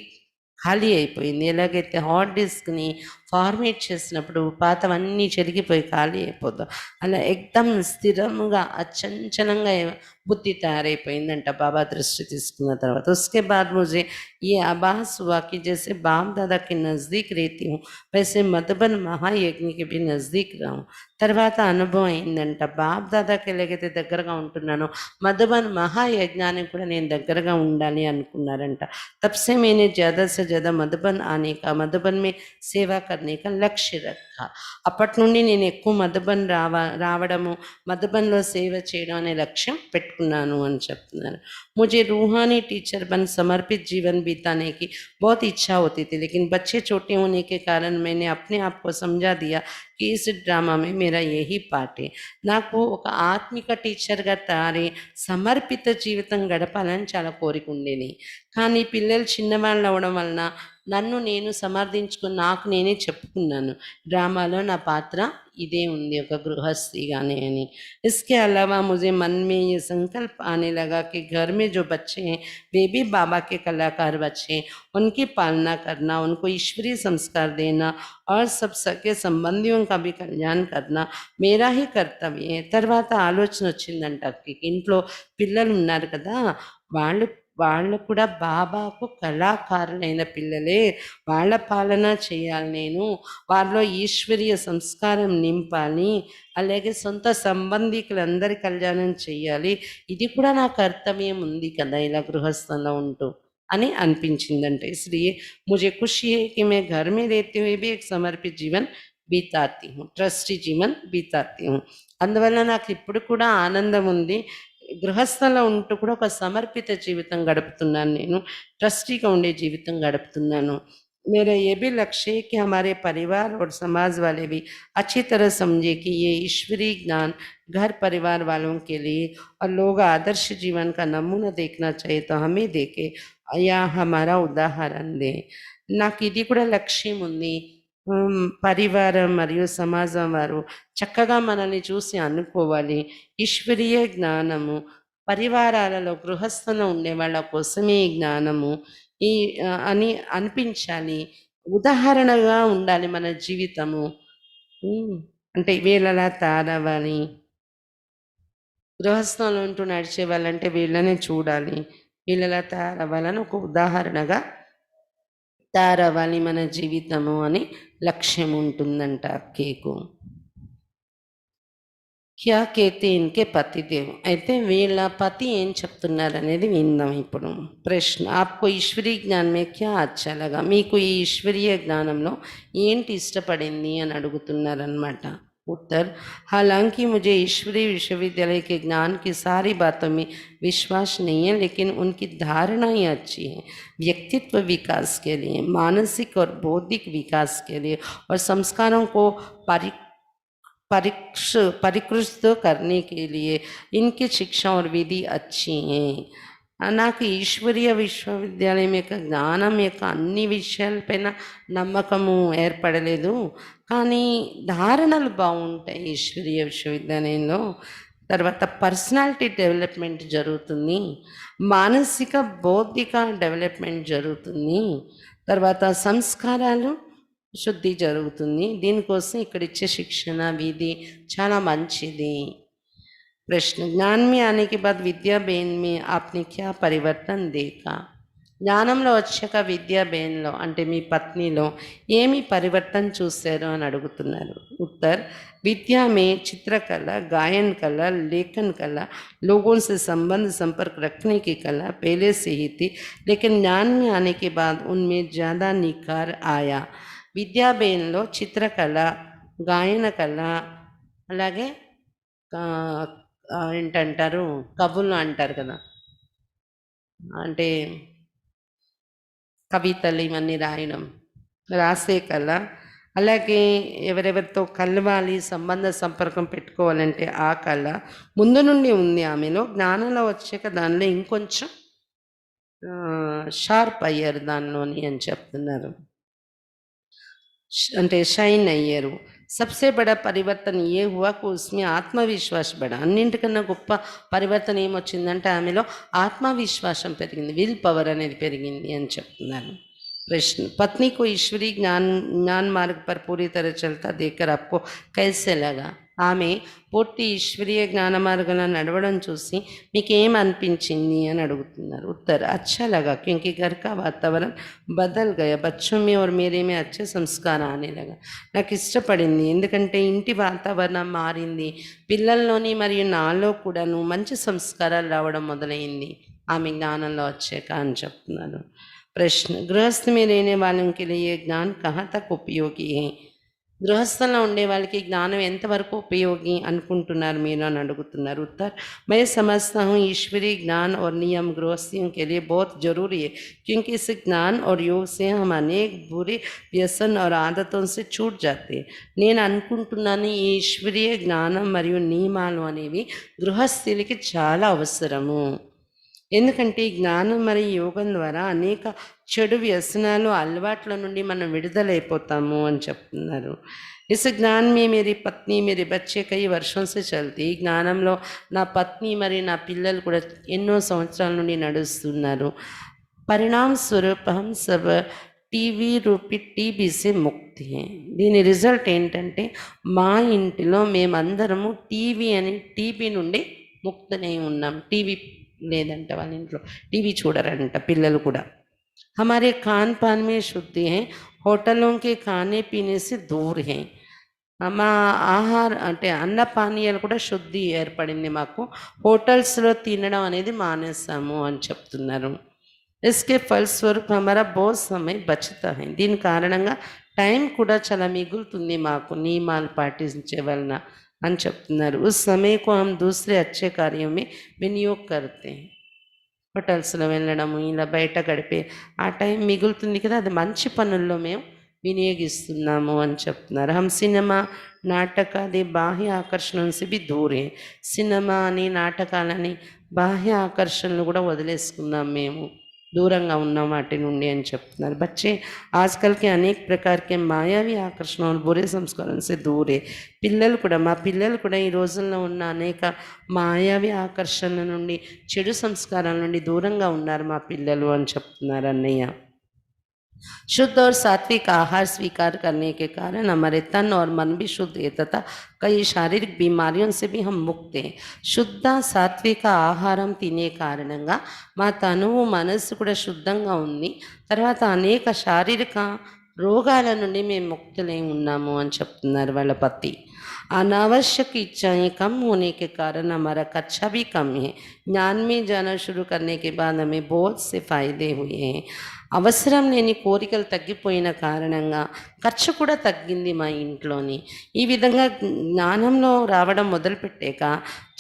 Speaker 1: ఖాళీ అయిపోయింది. ఎలాగైతే హార్డ్ డిస్క్ని ఫార్మేట్ చేసినప్పుడు పాతవన్నీ చెరిగిపోయి ఖాళీ అయిపోతాం, అలా ఎక్దమ్ స్థిరంగా అచంచలంగా बुद्धि తయారైపోయిందంట బాబా దృష్టి తీసుకున్న తర్వాత. उसके बाद मुझे ये आभास हुआ कि जैसे बाप दादा के नज़दीक रहती हूँ वैसे मधुबन महायज्ञ के भी नज़दीक रहूँ. తర్వాత అనుభవం అయిందంట, బాప్ దాదాకి ఎలాగైతే దగ్గరగా ఉంటున్నానో మధుబన్ మహాయజ్ఞానికి కూడా నేను దగ్గరగా ఉండాలి అనుకున్నారంట. तब से मैंने ज़्यादा से ज़्यादा मधुबन आने का, मधुबन में सेवा करने का लक्ष्य रखा. అప్పటి నుండి నేను ఎక్కువ మధుబన్ రావడము, మధుబన్లో సేవ చేయడం అనే లక్ష్యం పెట్టుకున్నాను అని చెప్తున్నారు. मुझे रूहानी टीचर बन समर्पित जीवन बिताने की बहुत इच्छा होती थी, लेकिन बच्चे छोटे होने के कारण मैंने अपने आप को समझा दिया कि इस ड्रामा में मेरा यही पार्ट है. నాకు ఒక ఆత్మిక టీచర్గా తయారై సమర్పిత జీవితం గడపాలని చాలా కోరిక ఉండేది. కానీ పిల్లలు చిన్నవాళ్ళు అవ్వడం వలన నన్ను నేను సమర్థించుకొని నాకు నేనే చెప్పుకున్నాను, డ్రామాలో నా పాత్ర ఇదే ఉంది ఒక గృహస్థిగానే అని. इसके अलावा मुझे मन में ये संकल्प आने लगा कि घर में जो बच्चे हैं वे भी बाबा के कलाकार बच्चे हैं, उनकी पालना करना, उनको ईश्वरीय संस्कार देना और सब सगे संबंधियों का भी कल्याण करना मेरा ही కర్తవ్యం. తర్వాత ఆలోచన వచ్చిందంట అక్కకి, ఇంట్లో పిల్లలు ఉన్నారు కదా, వాళ్ళు వాళ్ళు కూడా బాబాకు కళాకారులైన పిల్లలే, వాళ్ళ పాలన చేయాలి నేను, వారిలో ఈశ్వరీయ సంస్కారం నింపాలి, అలాగే సొంత సంబంధికులందరి కళ్యాణం చేయాలి, ఇది కూడా నా కర్తవ్యం ఉంది కదా ఇలా గృహస్థంలో ఉంటూ అని అనిపించిందంటే. इसलिए मुझे खुशी है कि मैं घर में रहते हुए भी एक समर्पित जीवन बीताती हूँ, ట్రస్టీ జీవన్ బీతాती हूँ. అందువల్ల నాకు ఇప్పుడు కూడా ఆనందం ఉంది, గృహస్థంలో ఉంటూ కూడా ఒక సమర్పిత జీవితం గడుపుతున్నాను నేను, ట్రస్టీగా ఉండే జీవితం గడుపుతున్నాను. मेरा ये भी लक्ष्य है कि हमारे परिवार और समाज वाले भी अच्छी तरह समझे कि ये ईश्वरीय ज्ञान घर परिवार वालों के लिए, और लोग आदर्श जीवन का नमूना देखना चाहिए तो हमें देखे या हमारा उदाहरण दे. నాకు ఇది కూడా లక్ష్యం ఉంది, పరివారం మరియు సమాజం వారు చక్కగా మనల్ని చూసి అనుకోవాలి, ఈశ్వరీయ జ్ఞానము పరివారాలలో గృహస్థంలో ఉండే వాళ్ళ కోసమే ఈ జ్ఞానము ఈ అని అనిపించాలి, ఉదాహరణగా ఉండాలి మన జీవితము. అంటే వీళ్ళలా తయారవ్వాలి, గృహస్థంలో ఉంటూ నడిచే వాళ్ళంటే వీళ్ళనే చూడాలి, వీళ్ళలా తయారవ్వాలని ఒక ఉదాహరణగా తయారవ్వాలి మన జీవితము అని లక్ష్యం ఉంటుందంట కేకు. క్యా కేతే ఇన్కే పతిదేవ్. అయితే వీళ్ళ పతి ఏం చెప్తున్నారు అనేది విందాం ఇప్పుడు. ప్రశ్న, ఆప్కో ఈశ్వరీయ జ్ఞానమే క్యా అచ్చా లగా, మీకు ఈ ఈశ్వరీయ జ్ఞానంలో ఏంటి ఇష్టపడింది అని అడుగుతున్నారనమాట. उत्तर, हालांकि मुझे ईश्वरीय विश्वविद्यालय के ज्ञान की सारी बातों में विश्वास नहीं है, लेकिन उनकी धारणाएं अच्छी हैं व्यक्तित्व विकास के लिए, मानसिक और बौद्धिक विकास के लिए और संस्कारों को परिष्कृत करने के लिए इनकी शिक्षा और विधि अच्छी हैं. నాకు ఈశ్వరీయ విశ్వవిద్యాలయం యొక్క జ్ఞానం యొక్క అన్ని విషయాలపైన నమ్మకము ఏర్పడలేదు, కానీ ధారణలు బాగుంటాయి ఈశ్వరీయ విశ్వవిద్యాలయంలో. తర్వాత పర్సనాలిటీ డెవలప్మెంట్ జరుగుతుంది, మానసిక బౌద్ధిక డెవలప్మెంట్ జరుగుతుంది, తర్వాత సంస్కారాలు శుద్ధి జరుగుతుంది. దీనికోసం ఇక్కడ ఇచ్చే శిక్షణ విధి చాలా మంచిది. प्रश्न, ज्ञान में आने के बाद विद्या बेन में आपने क्या परिवर्तन देखा? జ్ఞానంలో వచ్చాక విద్యా బేన్లో అంటే మీ పత్నిలో ఏమి పరివర్తన చూశారు అని అడుగుతున్నారు. ఉత్తర్, विद्या में चित्रकला, गायन कला, लेखन कला, लोगों से संबंध संपर्क रखने की कला पहले से ही थी, लेकिन ज्ञान में आने के बाद उनमें ज़्यादा निखार आया. విద్యాబేన్లో చిత్రకళ, గాయన కళ, అలాగే ఏంటంటారు కవులు అంటారు కదా, అంటే కవితలు ఇవన్నీ రాసే కళ, అలాగే ఎవరెవరితో కలవాలి సంబంధ సంపర్కం పెట్టుకోవాలంటే ఆ కళ ముందు నుండి ఉంది ఆమెలో. జ్ఞానంలో వచ్చాక దానిలో ఇంకొంచెం షార్ప్ అయ్యారు దానిలోని అని చెప్తున్నారు, అంటే షైన్ అయ్యారు. सबसे बड़ा परिवर्तन ये हुआ कि उसमें ఆత్మవిశ్వాస బడా. అన్నింటికన్నా గొప్ప పరివర్తన ఏమొచ్చిందంటే ఆమెలో ఆత్మవిశ్వాసం పెరిగింది, విల్ పవర్ అనేది పెరిగింది అని చెప్తున్నారు. प्रश्न, पत्नी को ईश्वरीय ज्ञान मार्ग पर पूरी तरह चलता देखकर आपको कैसे लगा? ఆమె పూర్తి ఈశ్వరీయ జ్ఞాన మార్గంలో నడవడం చూసి మీకు ఏం అనిపించింది అని అడుగుతున్నారు. ఉత్తర్, अच्छा लगा क्योंकि घर का वातावरण बदल गया, बच्चों में और मेरे में अच्छे संस्कार आने लगा. నాకు ఇష్టపడింది ఎందుకంటే ఇంటి వాతావరణం మారింది, పిల్లల్లోని మరియు నాలో కూడాను మంచి సంస్కారాలు రావడం మొదలైంది ఆమె జ్ఞానంలో వచ్చాక అని చెప్తున్నారు. प्रश्न, गृहस्थ में रहने वालों के लिए ये ज्ञान कहाँ तक उपयोगी है? గృహస్థంలో ఉండే వాళ్ళకి జ్ఞానం ఎంతవరకు ఉపయోగి అనుకుంటున్నారు మీరు అని అడుగుతున్నారు. उत्तर, मैं समझता हूँ ईश्वरीय ज्ञान और नियम गृहस्थियों के लिए बहुत जरूरी है, क्योंकि इस ज्ञान और योग से हम अनेक बुरे व्यसन और आदतों से छूट जाते हैं. నేను అనుకుంటున్నాను ఈ ఈశ్వరీయ జ్ఞానం మరియు నియమాలు అనేవి గృహస్థులకి చాలా అవసరము. ఎందుకంటే ఈ జ్ఞానం మరియు యోగం ద్వారా అనేక చెడు వ్యసనాలు అలవాట్ల నుండి మనం విడుదలైపోతాము అని చెప్తున్నారు. इस ज्ञान में मेरी पत्नी मेरे बच्चे कई वर्षों से चलती ఈ జ్ఞానంలో నా పత్ని మరియు నా పిల్లలు కూడా ఎన్నో సంవత్సరాల నుండి నడుస్తున్నారు. పరిణామ స్వరూప హం సబ్ టీవీ రూపి టీబీసే ముక్తి హై. దీని రిజల్ట్ ఏంటంటే మా ఇంటిలో మేమందరము టీబీ నుండి ముక్తనై ఉన్నాం. టీవీ లేదంట వాళ్ళ ఇంట్లో, టీవీ చూడరంట పిల్లలు కూడా. हमारे खान पान में शुद्धि है, హోటల్లో के खाने पीने से दूर है. మా ఆహార అంటే అన్న పానీయాలు కూడా శుద్ధి ఏర్పడింది మాకు. హోటల్స్లో తినడం అనేది మానేస్తాము అని చెప్తున్నారు. इसके फलस्वरूप हमारा बहुत समय बचता है. దీని కారణంగా టైం కూడా చాలా మిగులుతుంది మాకు నియమాలు పాటించే వలన అని చెప్తున్నారు. उस समय को हम दूसरे अच्छे कार्यों में विनियोग करते हैं. హోటల్స్లో వెళ్ళడము, ఇలా బయట గడిపే ఆ టైం మిగులుతుంది కదా, అది మంచి పనుల్లో మేము వినియోగిస్తున్నాము అని చెప్తున్నారు. హం సినిమా నాటకాది బాహ్య ఆకర్షణ నుంచి బి దూరే. సినిమా అని నాటకాలని బాహ్య ఆకర్షణలు కూడా వదిలేసుకున్నాం, మేము దూరంగా ఉన్నాం వాటి నుండి అని చెప్తున్నారు. బच्चे आजकल के अनेक प्रकार के మాయావి ఆకర్షణ और बुरे సంస్కారం से दूर है. పిల్లలు కూడా, మా పిల్లలు కూడా ఈ రోజుల్లో ఉన్న అనేక మాయావి ఆకర్షణల నుండి, చెడు సంస్కారాల నుండి దూరంగా ఉన్నారు మా పిల్లలు అని చెప్తున్నారు అన్నయ్య. शुद्ध और सात्विक आहार स्वीकार करने के कारण हमारे तन और मन भी शुद्ध है तथा कई शारीरिक बीमारियों से भी हम मुक्त हैं. శుద్ధ సాత్విక ఆహారం తినే కారణంగా మా తనువు మనస్సు కూడా శుద్ధంగా ఉంది. తర్వాత అనేక శారీరక రోగాల నుండి మేము ముక్తులై ఉన్నాము అని చెప్తున్నారు వాళ్ళ పతి. अनावश्यक इच्छाएं कम होने के कारण हमारा खर्चा भी कम है. ज्ञान में जाना शुरू करने के बाद हमें बहुत से फायदे हुए हैं. అవసరం లేని కోరికలు తగ్గిపోయిన కారణంగా ఖర్చు కూడా తగ్గింది మా ఇంట్లోని. ఈ విధంగా జ్ఞానంలో రావడం మొదలుపెట్టాక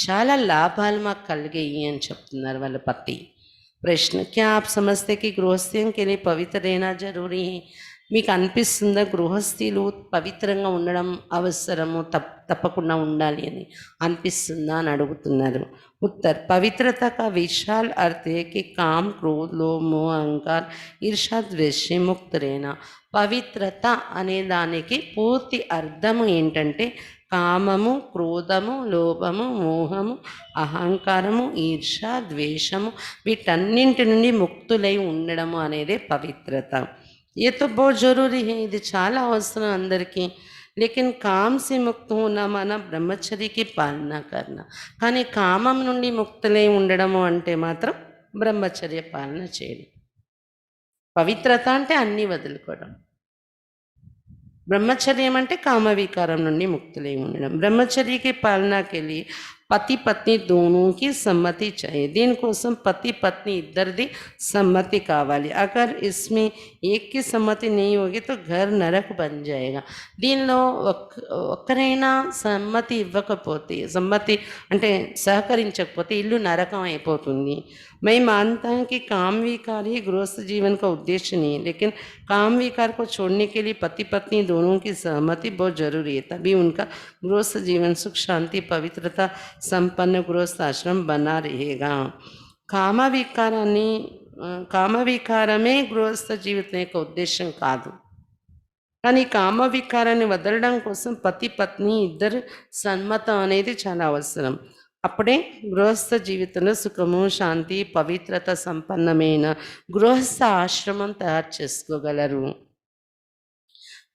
Speaker 1: చాలా లాభాలు మాకు కలిగాయి అని చెప్తున్నారు వాళ్ళ పతి. ప్రశ్న, क्या आप समझते कि गृहस्थियों के लिए पवित्र रहना जरूरी है? మీకు అనిపిస్తుందా గృహస్థిలు పవిత్రంగా ఉండడం అవసరము, తప్పకుండా ఉండాలి అని అనిపిస్తుందా అని అడుగుతున్నారు. उत्तर, पवित्रता का विशाल अर्थ है कि काम क्रोध लोभ मोह अहंकार ईर्षा द्वेष से मुक्त रहना. పవిత్రత అనే దానికి పూర్తి అర్థము ఏంటంటే కామము, క్రోధము, లోభము, మోహము, అహంకారము, ఈర్ష, ద్వేషము వీటన్నింటి నుండి ముక్తులై ఉండడము అనేదే పవిత్రత. ये तो बहुत ज़रूरी है, ఇది చాలా అవసరం అందరికీ. लेकिन काम से मुक्त होना माना బ్రహ్మచర్య की పాలన करना. కానీ కామం నుండి ముక్తులై ఉండడము అంటే మాత్రం బ్రహ్మచర్య పాలన చేయడం. పవిత్రత అంటే అన్నీ వదులుకోవడం. ब्रह्मचर्य అంటే కామ వికారం నుండి ముక్తులై ఉండడం. బ్రహ్మచర్య की पालना के लिए पति पत्नी दोनों की सम्मति चाहिए. దీనికోసం పతి పత్ని ఇద్దరిది సమ్మతి కావాలి. अगर इसमें एक की सम्मति नहीं होगी तो घर नरक बन जाएगा. దీనిలో ఒక్కరైనా సమ్మతి ఇవ్వకపోతే, సమ్మతి అంటే సహకరించకపోతే ఇల్లు నరకం అయిపోతుంది. मैं मानता हूँ कि काम विकार ही गृहस्थ जीवन का उद्देश्य नहीं है, लेकिन काम विकार को छोड़ने के लिए पति पत्नी दोनों की सहमति बहुत जरूरी है. तभी उनका गृहस्थ जीवन सुख शांति पवित्रता संपन्न गृहस्थ आश्रम बना रहेगा. కామ వికారమే గృహస్థ జీవితం యొక్క ఉద్దేశం కాదు. కానీ కామ వికారాన్ని వదలడం కోసం పతి పత్ని ఇద్దరు సమ్మతం అనేది చాలా అవసరం. అప్పుడే గృహస్థ జీవితంలో సుఖము శాంతి పవిత్రత సంపన్నమైన గృహస్థ ఆశ్రమం తయారు చేసుకోగలరు.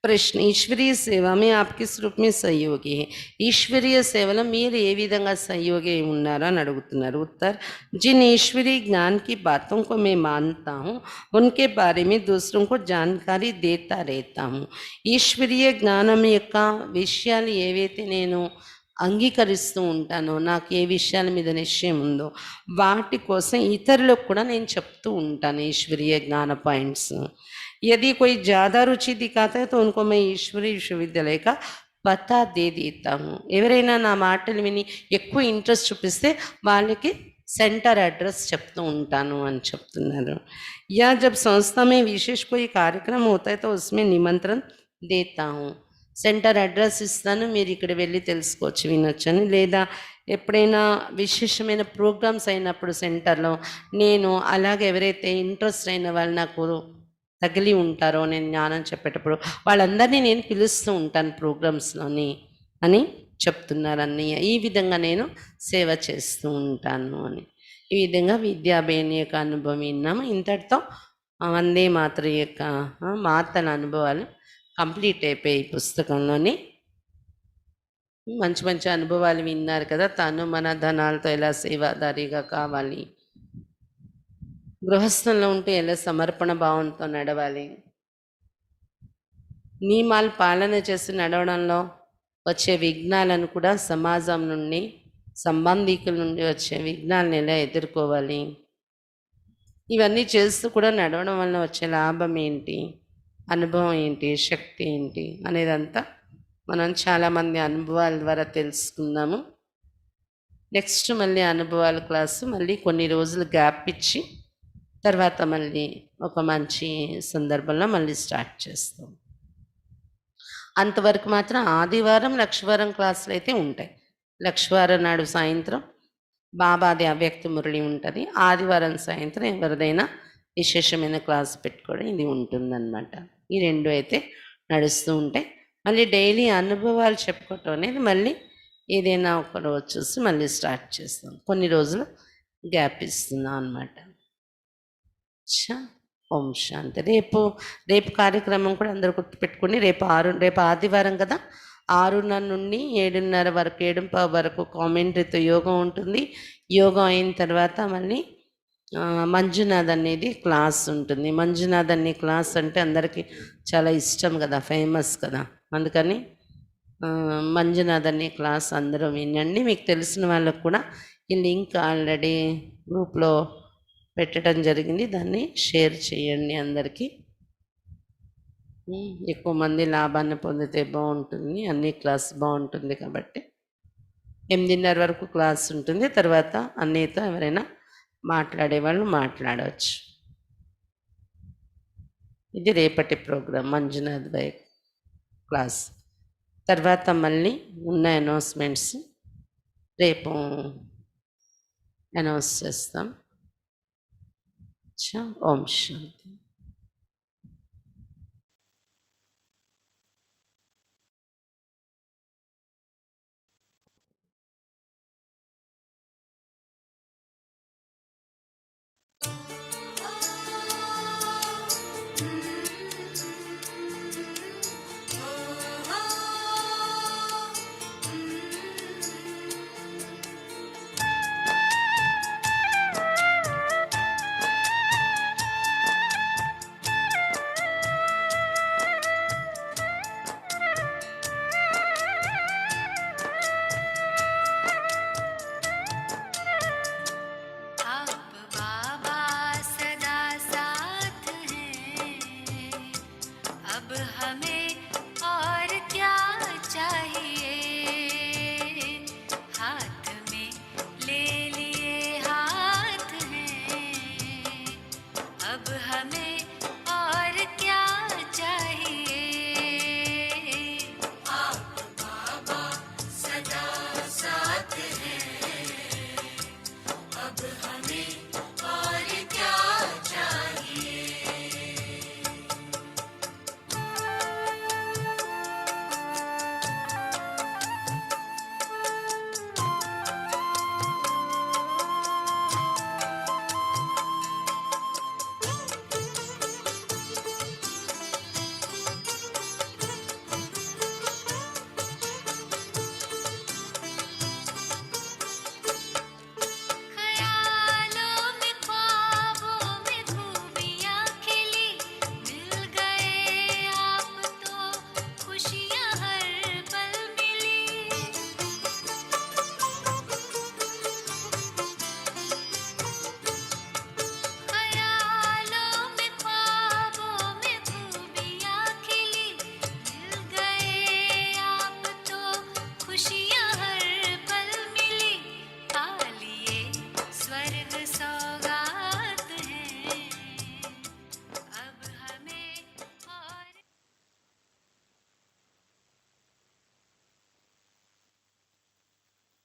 Speaker 1: ప్రశ్న, ఈశ్వరీయ సేవ में आप किस रूप में सहयोगी है? ఈశ్వరీయ సేవలో మీరు ఏ విధంగా సహయోగి ఉన్నారో అని అడుగుతున్నారు. उत्तर, जिन ईश्वरीय ज्ञान की बातों को मैं मानता हूँ उनके बारे में दूसरों को जानकारी देता रहता हूँ. ఈశ్వరీయ జ్ఞానం యొక్క విషయాలు ఏవైతే నేను అంగీకరిస్తూ ఉంటానో, నాకు ఏ విషయాల మీద నిశ్చయం ఉందో వాటి కోసం ఇతరులకు కూడా నేను చెప్తూ ఉంటాను ఈశ్వరీయ జ్ఞాన పాయింట్స్. यदि कोई ज़्यादा रुचि दिखाता है तो उनको मैं ईश्वरीय विश्वविद्यालय का पता दे देता हूँ. ఎవరైనా నా మాటలు విని ఎక్కువ ఇంట్రెస్ట్ చూపిస్తే వాళ్ళకి सेंटर एड्रेस చెప్తూ ఉంటాను అని చెప్తున్నారు. या जब संस्था में विशेष कोई कार्यक्रम होता है तो उसमें निमंत्रण देता हूँ. సెంటర్ అడ్రస్ ఇస్తాను, మీరు ఇక్కడ వెళ్ళి తెలుసుకోవచ్చు, వినొచ్చని. లేదా ఎప్పుడైనా విశేషమైన ప్రోగ్రామ్స్ అయినప్పుడు సెంటర్లో నేను అలాగే ఎవరైతే ఇంట్రెస్ట్ అయిన వాళ్ళు నాకు తగిలి ఉంటారో నేను జ్ఞానం చెప్పేటప్పుడు వాళ్ళందరినీ నేను పిలుస్తూ ఉంటాను ప్రోగ్రామ్స్లోని అని చెప్తున్నారు అన్నయ్య. ఈ విధంగా నేను సేవ చేస్తూ ఉంటాను అని. ఈ విధంగా విద్యాబేని యొక్క అనుభవం విన్నాము. ఇంతటితో వందే మాతృ యొక్క మాతల అనుభవాలు కంప్లీట్ అయిపోయి ఈ పుస్తకంలోని. మంచి మంచి అనుభవాలు విన్నారు కదా. తను మన ధనాలతో ఎలా సేవాదారిగా కావాలి, గృహస్థంలో ఉంటే ఎలా సమర్పణ భావంతో నడవాలి, నియమాలు పాలన చేసి నడవడంలో వచ్చే విఘ్నాలను కూడా సమాజం నుండి, సంబంధికుల నుండి వచ్చే విఘ్నాలను ఎలా ఎదుర్కోవాలి, ఇవన్నీ చేస్తూ కూడా నడవడం వల్ల వచ్చే లాభం ఏంటి, అనుభవం ఏంటి, శక్తి ఏంటి అనేదంతా మనం చాలామంది అనుభవాల ద్వారా తెలుసుకుందాము. నెక్స్ట్ మళ్ళీ అనుభవాల క్లాసు మళ్ళీ కొన్ని రోజులు గ్యాప్ ఇచ్చి తర్వాత మళ్ళీ ఒక మంచి సందర్భంలో మళ్ళీ స్టార్ట్ చేస్తాం. అంతవరకు మాత్రం ఆదివారం లక్షవారం క్లాసులు అయితే ఉంటాయి. లక్షవారం నాడు సాయంత్రం బాబాది అవ్యక్త మురళి ఉంటుంది. ఆదివారం సాయంత్రం ఎవరిదైనా విశేషమైన క్లాస్ పెట్టుకోవడం ఇది ఉంటుందన్నమాట. ఈ రెండు అయితే నడుస్తూ ఉంటాయి. మళ్ళీ డైలీ అనుభవాలు చెప్పుకోవటం అనేది మళ్ళీ ఏదైనా ఒక రోజు చూసి మళ్ళీ స్టార్ట్ చేస్తాం. కొన్ని రోజులు గ్యాప్ ఇస్తున్నాం అన్నమాట. ఓం శాంతి. రేపు కార్యక్రమం కూడా అందరూ గుర్తుపెట్టుకుని రేపు ఆదివారం కదా, 6:30 నుండి 7:30 వరకు 7:15 వరకు కామెంటరీతో యోగం ఉంటుంది. యోగం అయిన తర్వాత మళ్ళీ మంజునాథ్ అనేది క్లాస్ ఉంటుంది. మంజునాథ్ అనే క్లాస్ అంటే అందరికీ చాలా ఇష్టం కదా, ఫేమస్ కదా. అందుకని మంజునాథ్ అనే క్లాస్ అందరూ వినండి. మీకు తెలిసిన వాళ్ళకు కూడా ఈ లింక్ ఆల్రెడీ గ్రూప్లో పెట్టడం జరిగింది, దాన్ని షేర్ చేయండి అందరికీ. ఎక్కువ మంది లాభాన్ని పొందితే బాగుంటుంది. అన్ని క్లాస్ బాగుంటుంది కాబట్టి 8:30 వరకు క్లాస్ ఉంటుంది. తర్వాత అన్నయ్యతో ఎవరైనా మాట్లాడే వాళ్ళు మాట్లాడవచ్చు. ఇది రేపటి ప్రోగ్రాం మంజునాథ్ భాయ్ క్లాస్. తర్వాత మళ్ళీ ఉన్న అనౌన్స్మెంట్స్ రేపు అనౌన్స్ చేస్తాం. ఓం శాంతి.